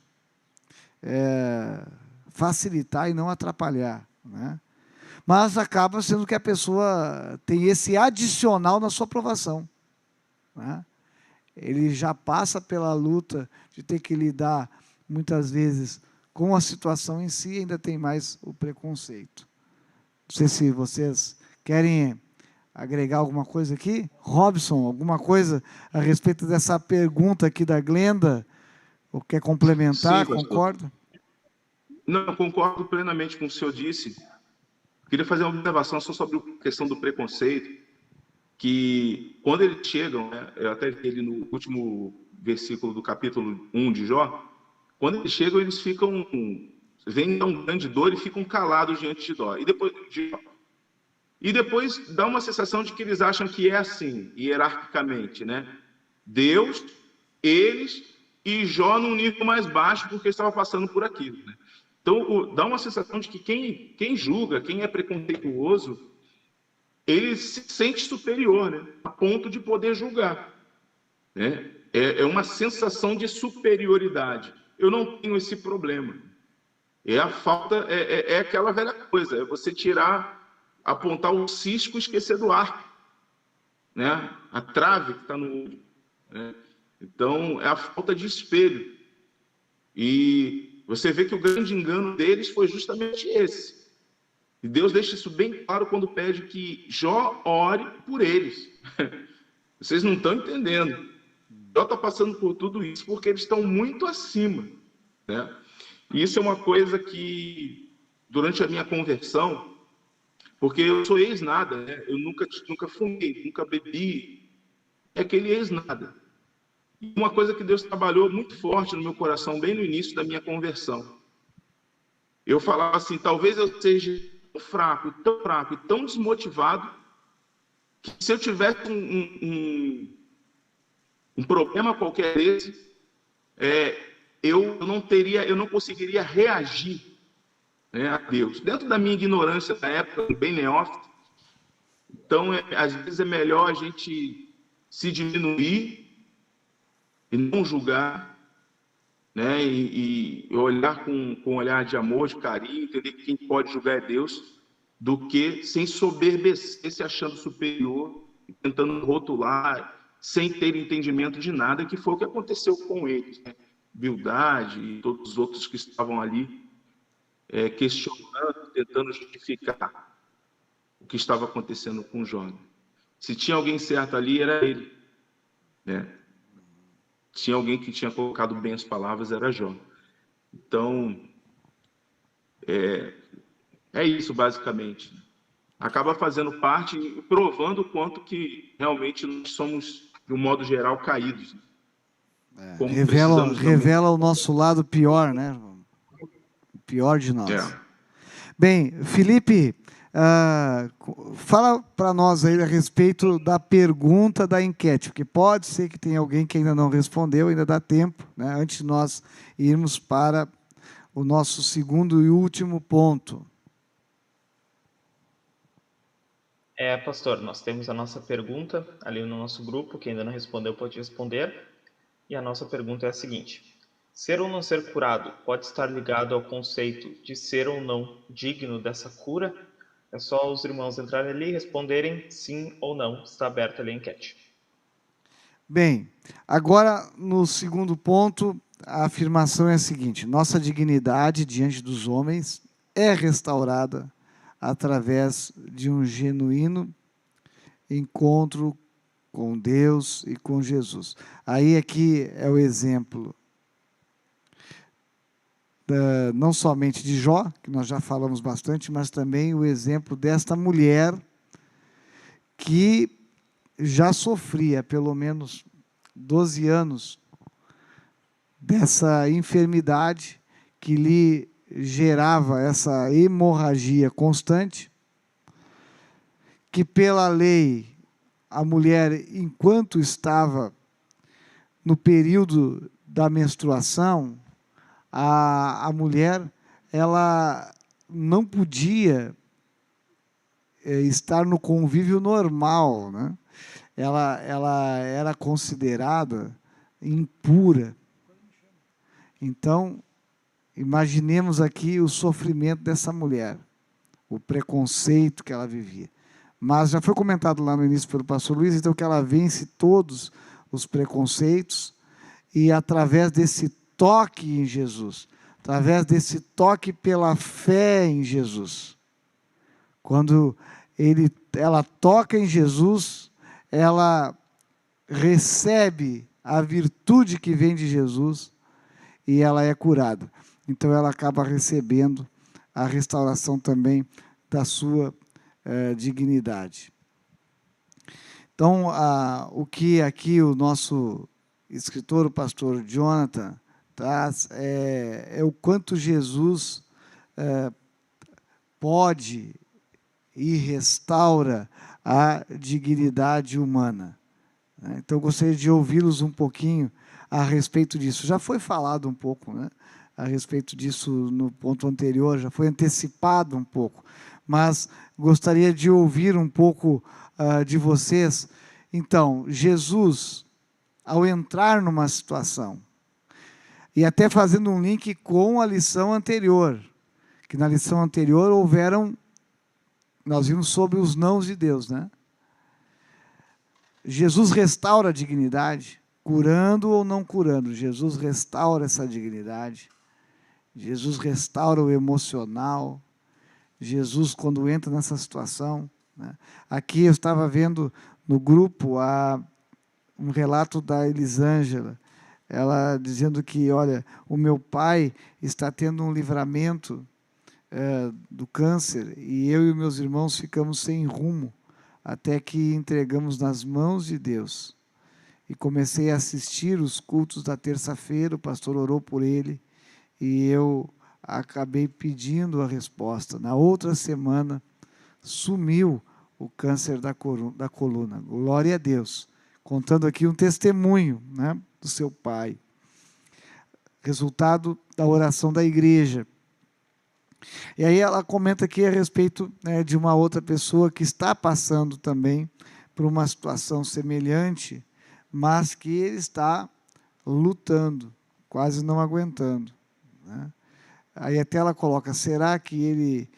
facilitar e não atrapalhar, né? Mas acaba sendo que a pessoa tem esse adicional na sua aprovação, né? Ele já passa pela luta de ter que lidar, muitas vezes, com a situação em si, e ainda tem mais o preconceito. Não sei se vocês querem agregar alguma coisa aqui. Robson, alguma coisa a respeito dessa pergunta aqui da Glenda? Ou quer complementar? Sim, concorda? Não, concordo plenamente com o que o senhor disse. Queria fazer uma observação só sobre a questão do preconceito, que quando eles chegam, né, eu até li ele no último versículo do capítulo 1 de Jó, quando eles chegam, eles ficam, veem uma grande dor e ficam calados diante de Jó. E depois dá uma sensação de que eles acham que é assim, hierarquicamente, né? Deus, eles e Jó num nível mais baixo, porque estava passando por aquilo, né? Então, dá uma sensação de que quem julga, quem é preconceituoso, ele se sente superior, né? A ponto de poder julgar, né? É uma sensação de superioridade. Eu não tenho esse problema. A falta, é aquela velha coisa, é você apontar o cisco e esquecer do arco, né? A trave que está no olho, né? Então, é a falta de espelho. E você vê que o grande engano deles foi justamente esse. E Deus deixa isso bem claro quando pede que Jó ore por eles. Vocês não estão entendendo. Jó está passando por tudo isso porque eles estão muito acima, né? E isso é uma coisa que, durante a minha conversão, porque eu sou ex-nada, né? Eu nunca fumei, nunca bebi. É aquele ex-nada. E uma coisa que Deus trabalhou muito forte no meu coração, bem no início da minha conversão. Eu falava assim, talvez eu seja tão fraco e tão desmotivado, que se eu tivesse um problema qualquer desse, eu não conseguiria reagir, né, a Deus. Dentro da minha ignorância da época, bem neófito, então, às vezes é melhor a gente se diminuir e não julgar, né, e olhar com um olhar de amor, de carinho, entender que quem pode julgar é Deus, do que sem soberbecer, se achando superior, tentando rotular, sem ter entendimento de nada, que foi o que aconteceu com eles, né? Bildade e todos os outros que estavam ali questionando, tentando justificar o que estava acontecendo com Jó. Se tinha alguém certo ali, era ele, né? Tinha alguém que tinha colocado bem as palavras, era Jó. Então, é isso, basicamente. Acaba fazendo parte e provando o quanto que realmente nós somos, de um modo geral, caídos. Como precisamos Revela o nosso lado pior, né? O pior de nós. Bem, Felipe, fala para nós aí a respeito da pergunta da enquete, porque pode ser que tenha alguém que ainda não respondeu, ainda dá tempo, né, antes de nós irmos para o nosso segundo e último ponto. Pastor, nós temos a nossa pergunta ali no nosso grupo, quem ainda não respondeu pode responder, e a nossa pergunta é a seguinte: ser ou não ser curado pode estar ligado ao conceito de ser ou não digno dessa cura? É só os irmãos entrarem ali e responderem sim ou não. Está aberta ali a enquete. Bem, agora no segundo ponto, a afirmação é a seguinte: nossa dignidade diante dos homens é restaurada através de um genuíno encontro com Deus e com Jesus. Aí aqui é o exemplo não somente de Jó, que nós já falamos bastante, mas também o exemplo desta mulher que já sofria pelo menos 12 anos dessa enfermidade que lhe gerava essa hemorragia constante, que pela lei a mulher, enquanto estava no período da menstruação, a mulher, ela não podia estar no convívio normal, né? Ela era considerada impura. Então, imaginemos aqui o sofrimento dessa mulher, o preconceito que ela vivia. Mas já foi comentado lá no início pelo pastor Luiz, então que ela vence todos os preconceitos e através desse toque em Jesus, através desse toque pela fé em Jesus. Quando ela toca em Jesus, ela recebe a virtude que vem de Jesus e ela é curada. Então ela acaba recebendo a restauração também da sua dignidade. Então, o que aqui o nosso escritor, o pastor Jonathan, traz é o quanto Jesus pode e restaura a dignidade humana. Então, eu gostaria de ouvi-los um pouquinho a respeito disso. Já foi falado um pouco, né, a respeito disso no ponto anterior, já foi antecipado um pouco, mas gostaria de ouvir um pouco de vocês. Então, Jesus, ao entrar numa situação, e até fazendo um link com a lição anterior, que na lição anterior nós vimos sobre os nãos de Deus, né? Jesus restaura a dignidade, curando ou não curando. Jesus restaura essa dignidade. Jesus restaura o emocional. Jesus, quando entra nessa situação, né? Aqui eu estava vendo no grupo um relato da Elisângela, ela dizendo que, olha, o meu pai está tendo um livramento do câncer e eu e meus irmãos ficamos sem rumo até que entregamos nas mãos de Deus. E comecei a assistir os cultos da terça-feira, o pastor orou por ele e eu acabei pedindo a resposta. Na outra semana, sumiu o câncer da coluna. Glória a Deus. Contando aqui um testemunho, né, do seu pai. Resultado da oração da igreja. E aí ela comenta aqui a respeito, né, de uma outra pessoa que está passando também por uma situação semelhante, mas que ele está lutando, quase não aguentando, né? Aí até ela coloca, será que ele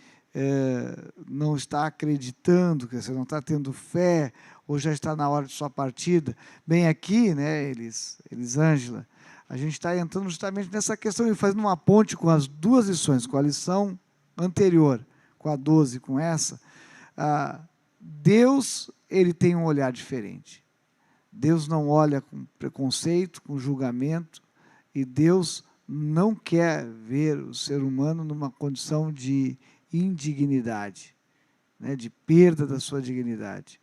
não está acreditando, que você não está tendo fé, ou já está na hora de sua partida? Bem, aqui, né, Elisângela, a gente está entrando justamente nessa questão e fazendo uma ponte com as duas lições, com a lição anterior, com a 12, com essa. Deus, ele tem um olhar diferente. Deus não olha com preconceito, com julgamento, e Deus não quer ver o ser humano numa condição de indignidade, né, de perda da sua dignidade.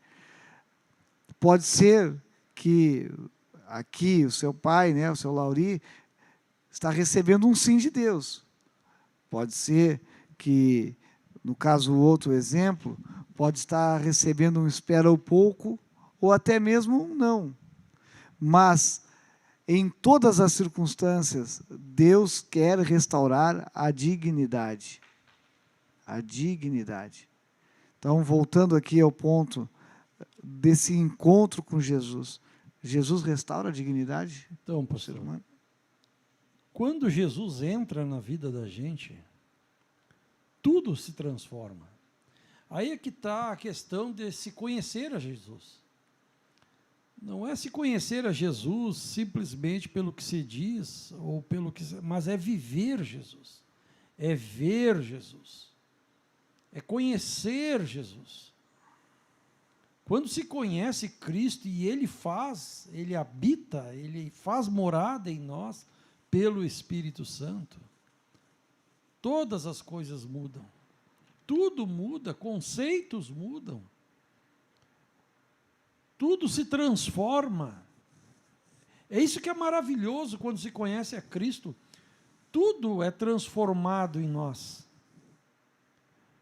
Pode ser que aqui o seu pai, né, o seu Lauri, está recebendo um sim de Deus. Pode ser que, no caso, o outro exemplo, pode estar recebendo um espera ou pouco, ou até mesmo um não. Mas, em todas as circunstâncias, Deus quer restaurar a dignidade. A dignidade. Então, voltando aqui ao ponto desse encontro com Jesus, Jesus restaura a dignidade Então, do ser pastor, humano? quando Jesus entra na vida da gente, tudo se transforma. Aí é que está a questão de se conhecer a Jesus. Não é se conhecer a Jesus simplesmente pelo que se diz, ou pelo que, mas é viver Jesus, é ver Jesus, é conhecer Jesus. Quando se conhece Cristo e Ele habita, Ele faz morada em nós pelo Espírito Santo, todas as coisas mudam, tudo muda, conceitos mudam, tudo se transforma. É isso que é maravilhoso quando se conhece a Cristo, tudo é transformado em nós.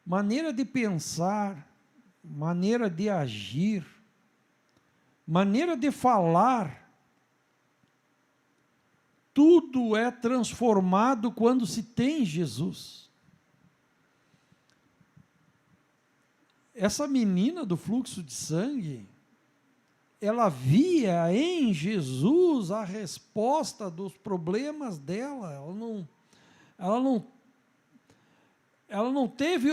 Maneira de pensar, maneira de agir, maneira de falar, tudo é transformado quando se tem Jesus. Essa menina do fluxo de sangue, ela via em Jesus a resposta dos problemas dela. Ela não teve,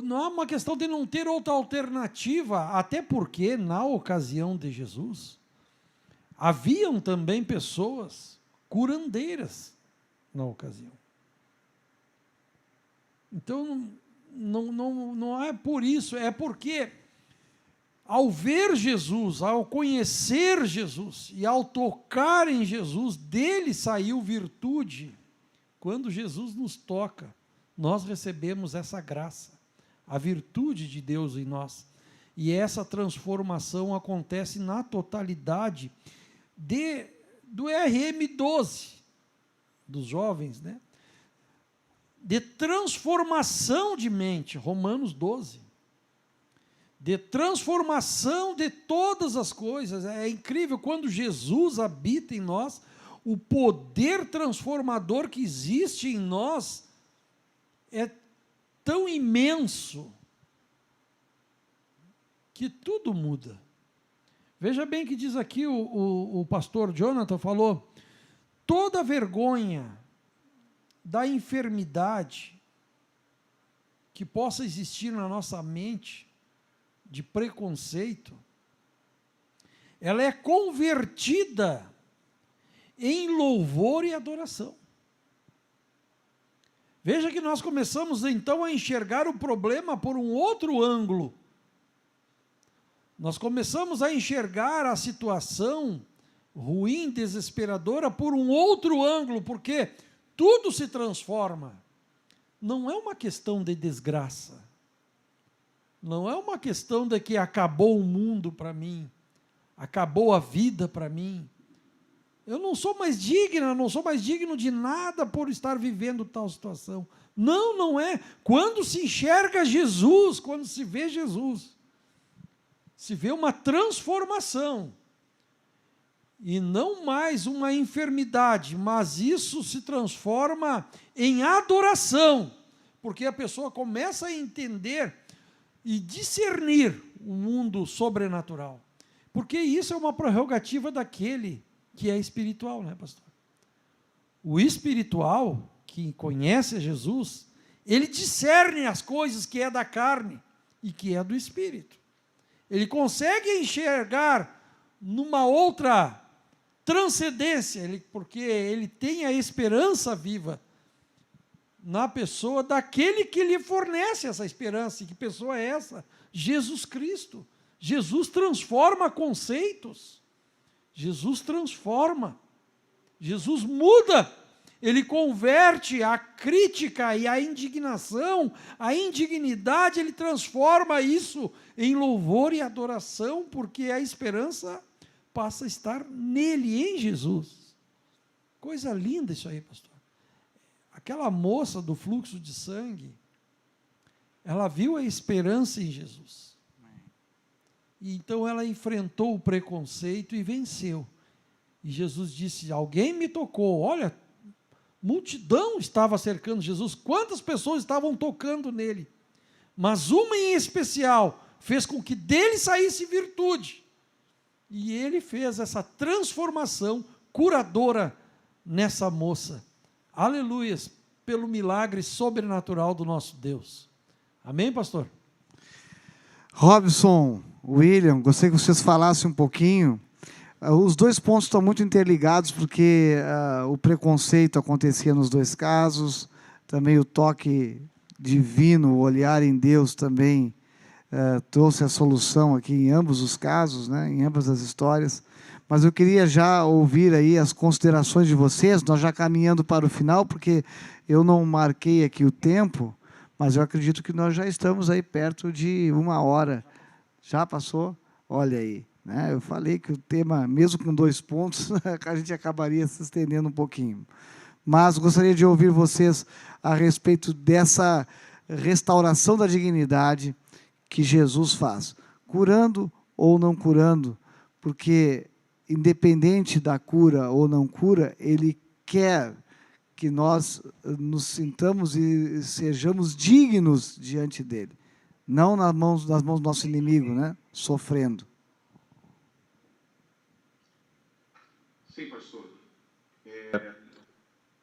não é uma questão de não ter outra alternativa, até porque, na ocasião de Jesus, haviam também pessoas curandeiras na ocasião. Então, não é por isso, é porque, ao ver Jesus, ao conhecer Jesus e ao tocar em Jesus, dele saiu virtude. Quando Jesus nos toca, nós recebemos essa graça, a virtude de Deus em nós. E essa transformação acontece na totalidade do RM12, dos jovens, né? De transformação de mente, Romanos 12. De transformação de todas as coisas. É incrível, quando Jesus habita em nós, o poder transformador que existe em nós é tão imenso que tudo muda. Veja bem que diz aqui o pastor Jonathan falou, toda vergonha da enfermidade que possa existir na nossa mente, de preconceito, ela é convertida em louvor e adoração. Veja que nós começamos então a enxergar o problema por um outro ângulo. Nós começamos a enxergar a situação ruim, desesperadora, por um outro ângulo, porque tudo se transforma. Não é uma questão de desgraça. Não é uma questão de que acabou o mundo para mim, acabou a vida para mim. Eu não sou mais digna, não sou mais digno de nada por estar vivendo tal situação. Não, não é. Quando se enxerga Jesus, quando se vê Jesus, se vê uma transformação. E não mais uma enfermidade, mas isso se transforma em adoração. Porque a pessoa começa a entender e discernir o mundo sobrenatural. Porque isso é uma prerrogativa daquele que é espiritual, né, pastor? O espiritual, que conhece Jesus, ele discerne as coisas que é da carne e que é do espírito. Ele consegue enxergar numa outra transcendência, porque ele tem a esperança viva na pessoa daquele que lhe fornece essa esperança. E que pessoa é essa? Jesus Cristo. Jesus transforma conceitos. Jesus transforma. Jesus muda. Ele converte a crítica e a indignação, a indignidade, ele transforma isso em louvor e adoração, porque a esperança passa a estar nele, em Jesus. Coisa linda isso aí, pastor. Aquela moça do fluxo de sangue, ela viu a esperança em Jesus. E então ela enfrentou o preconceito e venceu. E Jesus disse: alguém me tocou. Olha, multidão estava cercando Jesus. Quantas pessoas estavam tocando nele? Mas uma em especial fez com que dele saísse virtude. E ele fez essa transformação curadora nessa moça. Aleluias, pelo milagre sobrenatural do nosso Deus. Amém, pastor? Robson, William, gostaria que vocês falassem um pouquinho. Os dois pontos estão muito interligados, porque o preconceito acontecia nos dois casos, também o toque divino, o olhar em Deus também trouxe a solução aqui em ambos os casos, né, em ambas as histórias. Mas eu queria já ouvir aí as considerações de vocês, nós já caminhando para o final, porque eu não marquei aqui o tempo, mas eu acredito que nós já estamos aí perto de 1 hora. Já passou? Olha aí. Né? Eu falei que o tema, mesmo com 2 pontos, a gente acabaria se estendendo um pouquinho. Mas gostaria de ouvir vocês a respeito dessa restauração da dignidade que Jesus faz, curando ou não curando, porque, independente da cura ou não cura, Ele quer que nós nos sintamos e sejamos dignos diante dEle, não nas mãos do nosso inimigo, né? Sofrendo. Sim, pastor.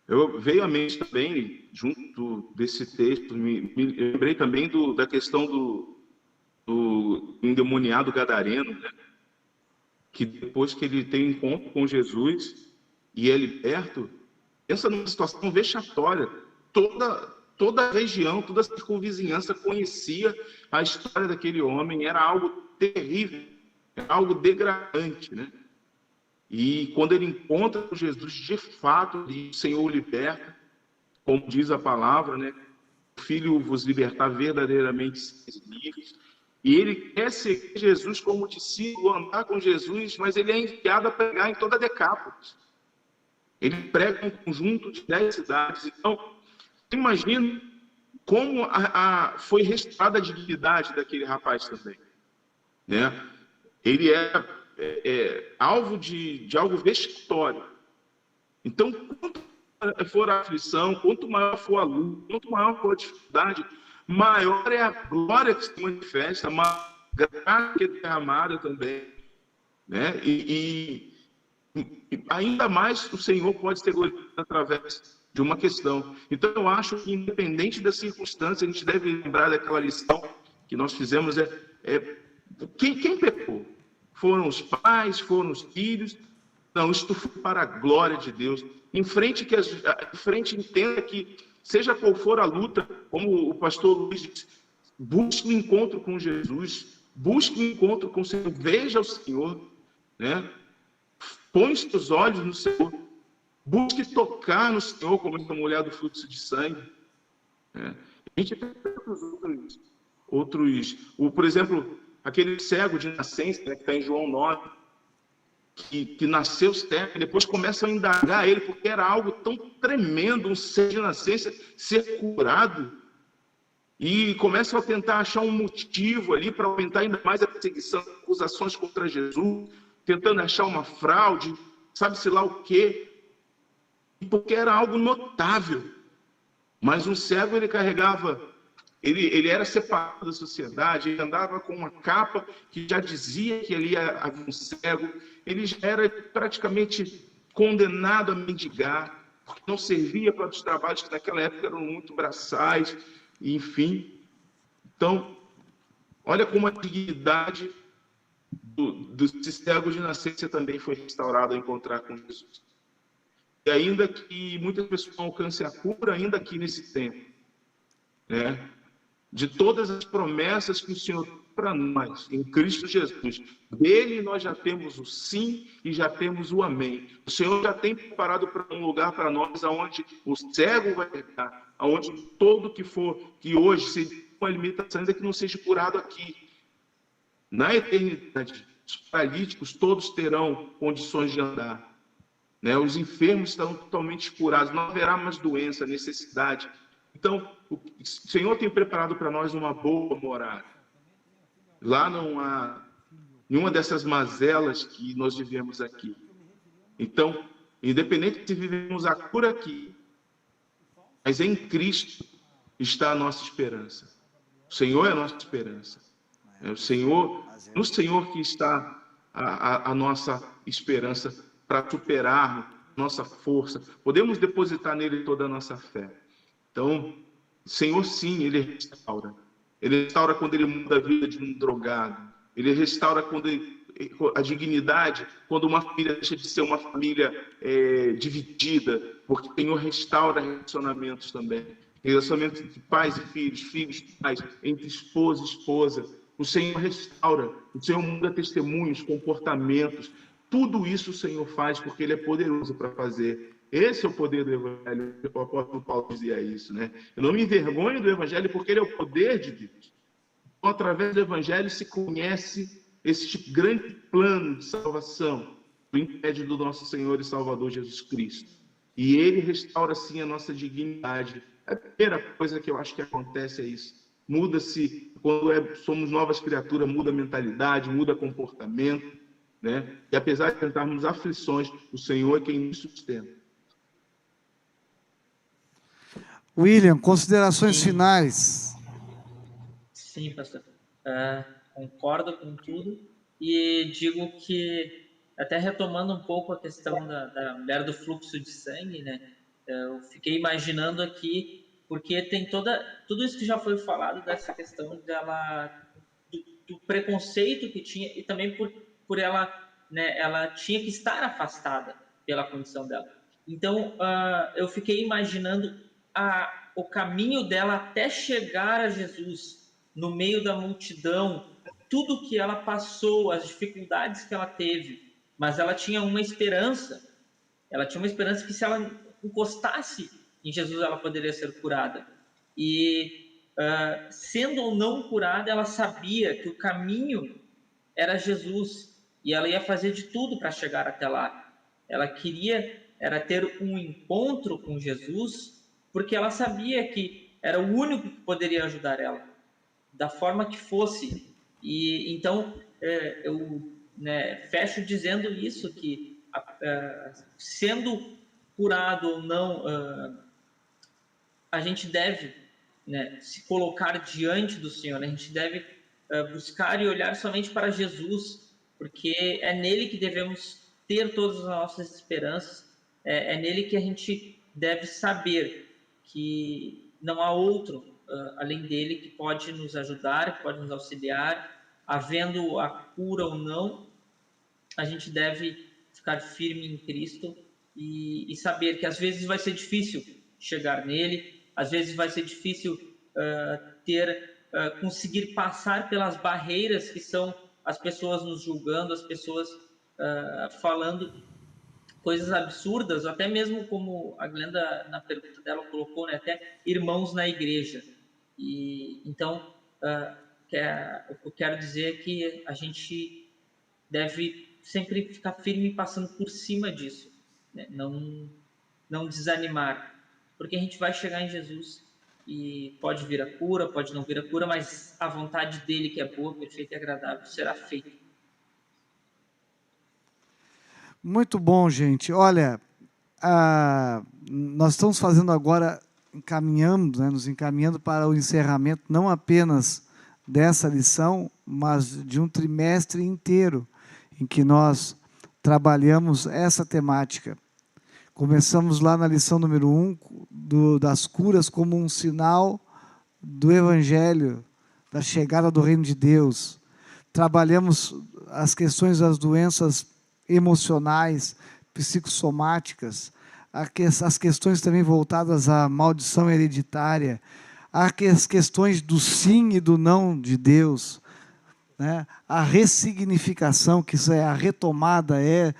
Eu veio à mente também, junto desse texto, me lembrei também da questão do endemoniado gadareno, né? Que depois que ele tem encontro com Jesus e é liberto, pensa numa situação vexatória. Toda a região, toda a circunvizinhança conhecia a história daquele homem, era algo terrível, era algo degradante, né? E quando ele encontra com Jesus, de fato, o Senhor o liberta, como diz a palavra, né? O Filho vos libertar verdadeiramente livres. E ele quer seguir Jesus como discípulo, andar com Jesus, mas ele é enviado a pregar em toda a Decápolis. Ele prega em um conjunto de 10 cidades. Então, imagina como foi restaurada a dignidade daquele rapaz também, né? Ele era alvo de algo vexatório. Então, quanto for a aflição, quanto maior for a luta, quanto maior for a dificuldade, maior é a glória que se manifesta, maior a graça que é derramada também, né? E ainda mais o Senhor pode ser glorificado através de uma questão. Então, eu acho que, independente da circunstância, a gente deve lembrar daquela lição que nós fizemos, quem pecou? Foram os pais, foram os filhos? Não, isto foi para a glória de Deus. Em frente, entenda que, seja qual for a luta, como o pastor Luiz disse, busque um encontro com Jesus, busque um encontro com o Senhor, veja o Senhor, né? Põe os seus olhos no Senhor, busque tocar no Senhor, como essa mulher do fluxo de sangue, né? A gente tem outros, por exemplo, aquele cego de nascença, né, que está em João 9, que nasceu cego, e depois começam a indagar ele, porque era algo tão tremendo, um cego de nascença ser curado, e começam a tentar achar um motivo ali para aumentar ainda mais a perseguição, acusações contra Jesus, tentando achar uma fraude, sabe-se lá o quê, porque era algo notável. Mas um cego, ele carregava, ele era separado da sociedade, ele andava com uma capa que já dizia que ali havia um cego, ele já era praticamente condenado a mendigar, porque não servia para os trabalhos que naquela época eram muito braçais, enfim. Então, olha como a dignidade do cego de nascença também foi restaurado ao encontrar com Jesus. E ainda que muitas pessoas alcancem a cura, ainda aqui nesse tempo, né? de todas as promessas que o Senhor tem para nós, em Cristo Jesus. Dele nós já temos o sim e já temos o amém. O Senhor já tem preparado para um lugar para nós onde o cego vai ficar, onde todo que hoje se uma limitação, ainda que não seja curado aqui. Na eternidade, os paralíticos todos terão condições de andar. Né? Os enfermos estão totalmente curados, não haverá mais doença, necessidade. Então, o Senhor tem preparado para nós uma boa morada. Lá não há nenhuma dessas mazelas que nós vivemos aqui. Então, independente se vivemos a cura aqui, mas em Cristo está a nossa esperança. O Senhor é a nossa esperança. É o Senhor, no Senhor que está a nossa esperança para superarmos nossa força. Podemos depositar nele toda a nossa fé. Então, o Senhor, sim, Ele restaura. Ele restaura quando Ele muda a vida de um drogado. Ele restaura a dignidade, quando uma família deixa de ser uma família dividida, porque o Senhor restaura relacionamentos também. Relacionamentos entre pais e filhos, filhos e pais, entre esposa e esposa. O Senhor restaura, o Senhor muda testemunhos, comportamentos. Tudo isso o Senhor faz porque Ele é poderoso para fazer. Esse é o poder do Evangelho. O apóstolo Paulo dizia isso, né? Eu não me envergonho do Evangelho porque ele é o poder de Deus. Então, através do Evangelho se conhece esse grande plano de salvação por intermédio do nosso Senhor e Salvador Jesus Cristo. E Ele restaura, sim, a nossa dignidade. A primeira coisa que eu acho que acontece é isso. Muda-se, quando somos novas criaturas, muda a mentalidade, muda comportamento, né? E apesar de enfrentarmos aflições, o Senhor é quem nos sustenta. William, considerações finais. Sim, pastor. Concordo com tudo e digo que, até retomando um pouco a questão da mulher do fluxo de sangue, né? Eu fiquei imaginando aqui, porque tem tudo isso que já foi falado dessa questão dela, do preconceito que tinha, e também por ela, né, ela tinha que estar afastada pela condição dela. Então, eu fiquei imaginando o caminho dela até chegar a Jesus, no meio da multidão, tudo que ela passou, as dificuldades que ela teve, mas ela tinha uma esperança. Ela tinha uma esperança que, se ela encostasse em Jesus, ela poderia ser curada. E, sendo ou não curada, ela sabia que o caminho era Jesus, e ela ia fazer de tudo para chegar até lá. Ela queria ter um encontro com Jesus, porque ela sabia que era o único que poderia ajudar ela, da forma que fosse. E então, eu fecho dizendo isso, que sendo curado ou não, a gente deve, se colocar diante do Senhor, a gente deve buscar e olhar somente para Jesus, porque é nele que devemos ter todas as nossas esperanças, é nele que a gente deve saber que não há outro além dele que pode nos ajudar, que pode nos auxiliar. Havendo a cura ou não, a gente deve ficar firme em Cristo e saber que às vezes vai ser difícil chegar nele, às vezes vai ser difícil conseguir passar pelas barreiras que são as pessoas nos julgando, as pessoas falando coisas absurdas, até mesmo como a Glenda, na pergunta dela, colocou, né, até irmãos na igreja. E então, o que eu quero dizer é que a gente deve sempre ficar firme passando por cima disso, né? Não desanimar, porque a gente vai chegar em Jesus e pode vir a cura, pode não vir a cura, mas a vontade dele, que é boa, perfeita e agradável, será feita. Muito bom, gente. Olha, nós estamos fazendo agora, nos encaminhando para o encerramento, não apenas dessa lição, mas de um trimestre inteiro, em que nós trabalhamos essa temática. Começamos lá na lição número 1, das curas como um sinal do Evangelho, da chegada do Reino de Deus. Trabalhamos as questões das doenças emocionais, psicossomáticas, as questões também voltadas à maldição hereditária, as questões do sim e do não de Deus, né? A ressignificação, que isso é a retomada, é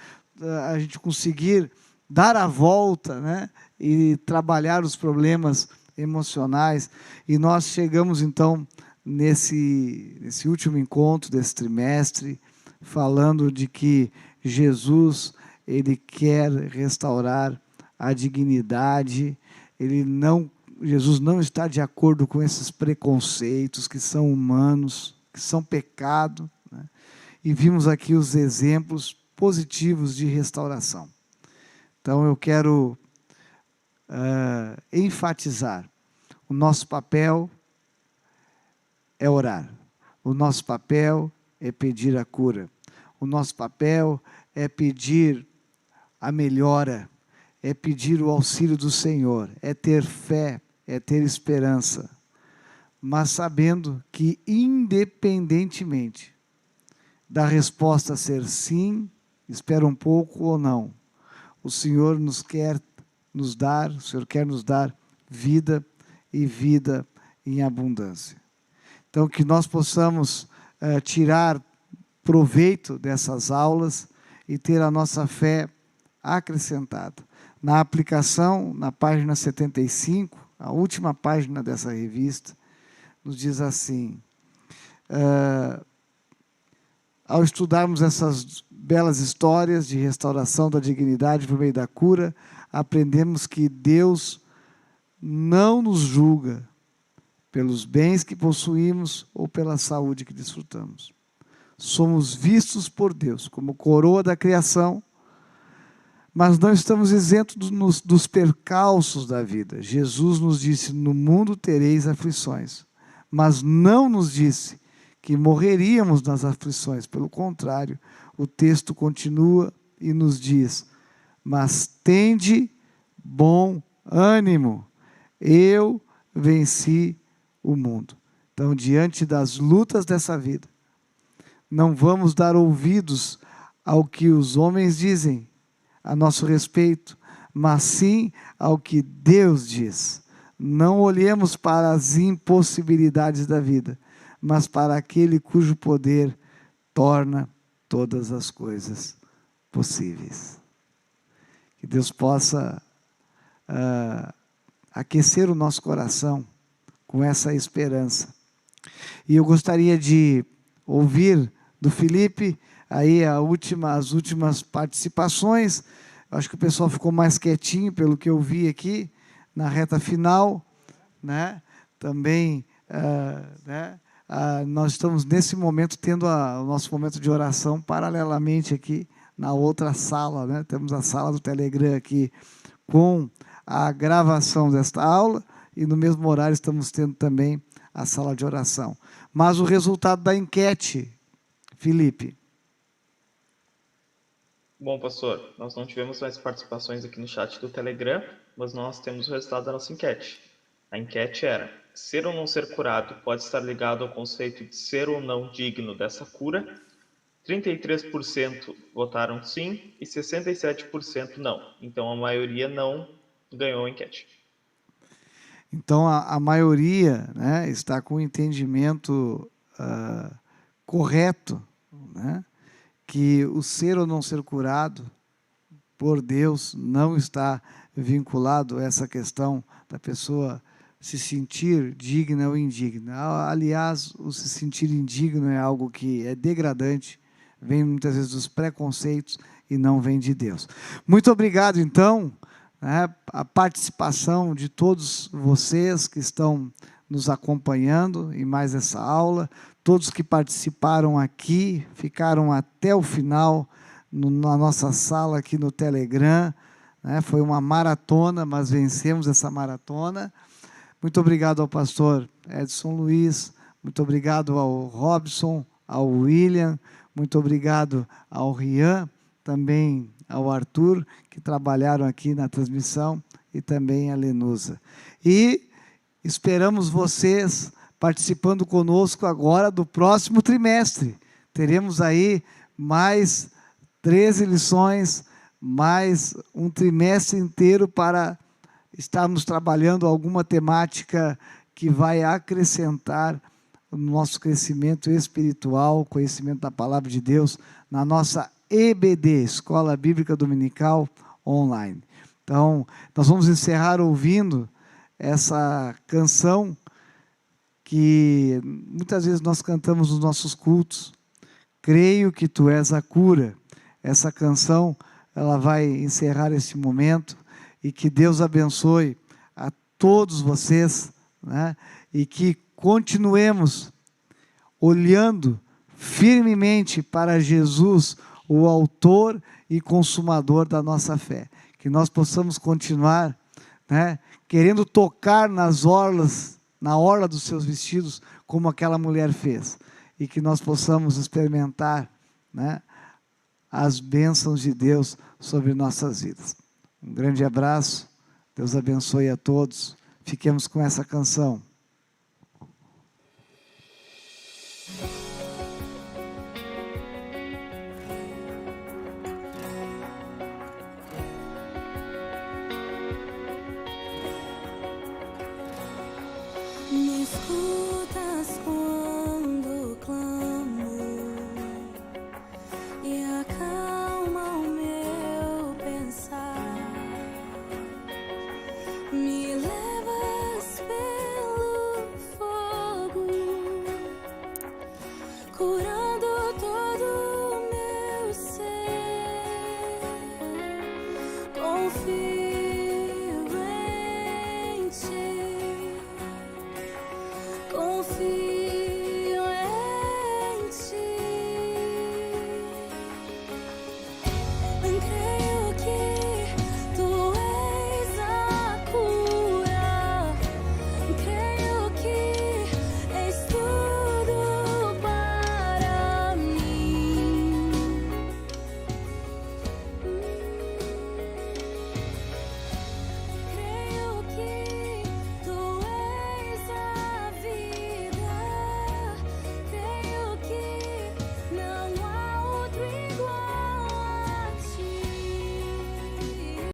a gente conseguir dar a volta, né? E trabalhar os problemas emocionais. E nós chegamos, então, nesse último encontro desse trimestre, falando de que Jesus, ele quer restaurar a dignidade, Jesus não está de acordo com esses preconceitos que são humanos, que são pecado, né? E vimos aqui os exemplos positivos de restauração. Então eu quero enfatizar: o nosso papel é orar, o nosso papel é pedir a cura, o nosso papel é pedir a melhora, é pedir o auxílio do Senhor, é ter fé, é ter esperança, mas sabendo que, independentemente da resposta ser sim, espera um pouco ou não, o Senhor quer nos dar vida e vida em abundância. Então, que nós possamos tirar proveito dessas aulas e ter a nossa fé acrescentada. Na aplicação, na página 75, a última página dessa revista, nos diz assim: ao estudarmos essas belas histórias de restauração da dignidade por meio da cura, aprendemos que Deus não nos julga pelos bens que possuímos ou pela saúde que desfrutamos. Somos vistos por Deus como coroa da criação, mas não estamos isentos dos percalços da vida. Jesus nos disse: no mundo tereis aflições, mas não nos disse que morreríamos nas aflições. Pelo contrário, o texto continua e nos diz: mas tende bom ânimo, eu venci o mundo. Então, diante das lutas dessa vida, não vamos dar ouvidos ao que os homens dizem a nosso respeito, mas sim ao que Deus diz. Não olhemos para as impossibilidades da vida, mas para aquele cujo poder torna todas as coisas possíveis. Que Deus possa aquecer o nosso coração com essa esperança. E eu gostaria de ouvir do Felipe aí as últimas participações. Eu acho que o pessoal ficou mais quietinho, pelo que eu vi aqui, na reta final, né? Também, nós estamos nesse momento tendo o nosso momento de oração paralelamente aqui na outra sala, né? Temos a sala do Telegram aqui com a gravação desta aula e no mesmo horário estamos tendo também a sala de oração. Mas o resultado da enquete, Felipe. Bom, pastor, nós não tivemos mais participações aqui no chat do Telegram, mas nós temos o resultado da nossa enquete. A enquete era: ser ou não ser curado pode estar ligado ao conceito de ser ou não digno dessa cura? 33% votaram sim e 67% não. Então, a maioria não ganhou a enquete. Então, a maioria, né, está com o entendimento correto, né, que o ser ou não ser curado por Deus não está vinculado a essa questão da pessoa se sentir digna ou indigna. Aliás, o se sentir indigno é algo que é degradante, vem muitas vezes dos preconceitos e não vem de Deus. Muito obrigado, então, né, a participação de todos vocês que estão nos acompanhando em mais essa aula, todos que participaram aqui, ficaram até o final na nossa sala aqui no Telegram, né? Foi uma maratona, mas vencemos essa maratona. Muito obrigado ao pastor Edson Luiz, muito obrigado ao Robson, ao William, muito obrigado ao Rian, também ao Arthur, que trabalharam aqui na transmissão, e também a Lenusa. E esperamos vocês participando conosco agora do próximo trimestre. Teremos aí mais 13 lições, mais um trimestre inteiro para estarmos trabalhando alguma temática que vai acrescentar o nosso crescimento espiritual, conhecimento da palavra de Deus, na nossa EBD, Escola Bíblica Dominical Online. Então, nós vamos encerrar ouvindo essa canção que muitas vezes nós cantamos nos nossos cultos. Creio que tu és a cura. Essa canção, ela vai encerrar este momento, e que Deus abençoe a todos vocês, né? E que continuemos olhando firmemente para Jesus, o autor e consumador da nossa fé. Que nós possamos continuar, né, querendo tocar nas orlas, na orla dos seus vestidos, como aquela mulher fez. E que nós possamos experimentar, né, as bênçãos de Deus sobre nossas vidas. Um grande abraço, Deus abençoe a todos. Fiquemos com essa canção.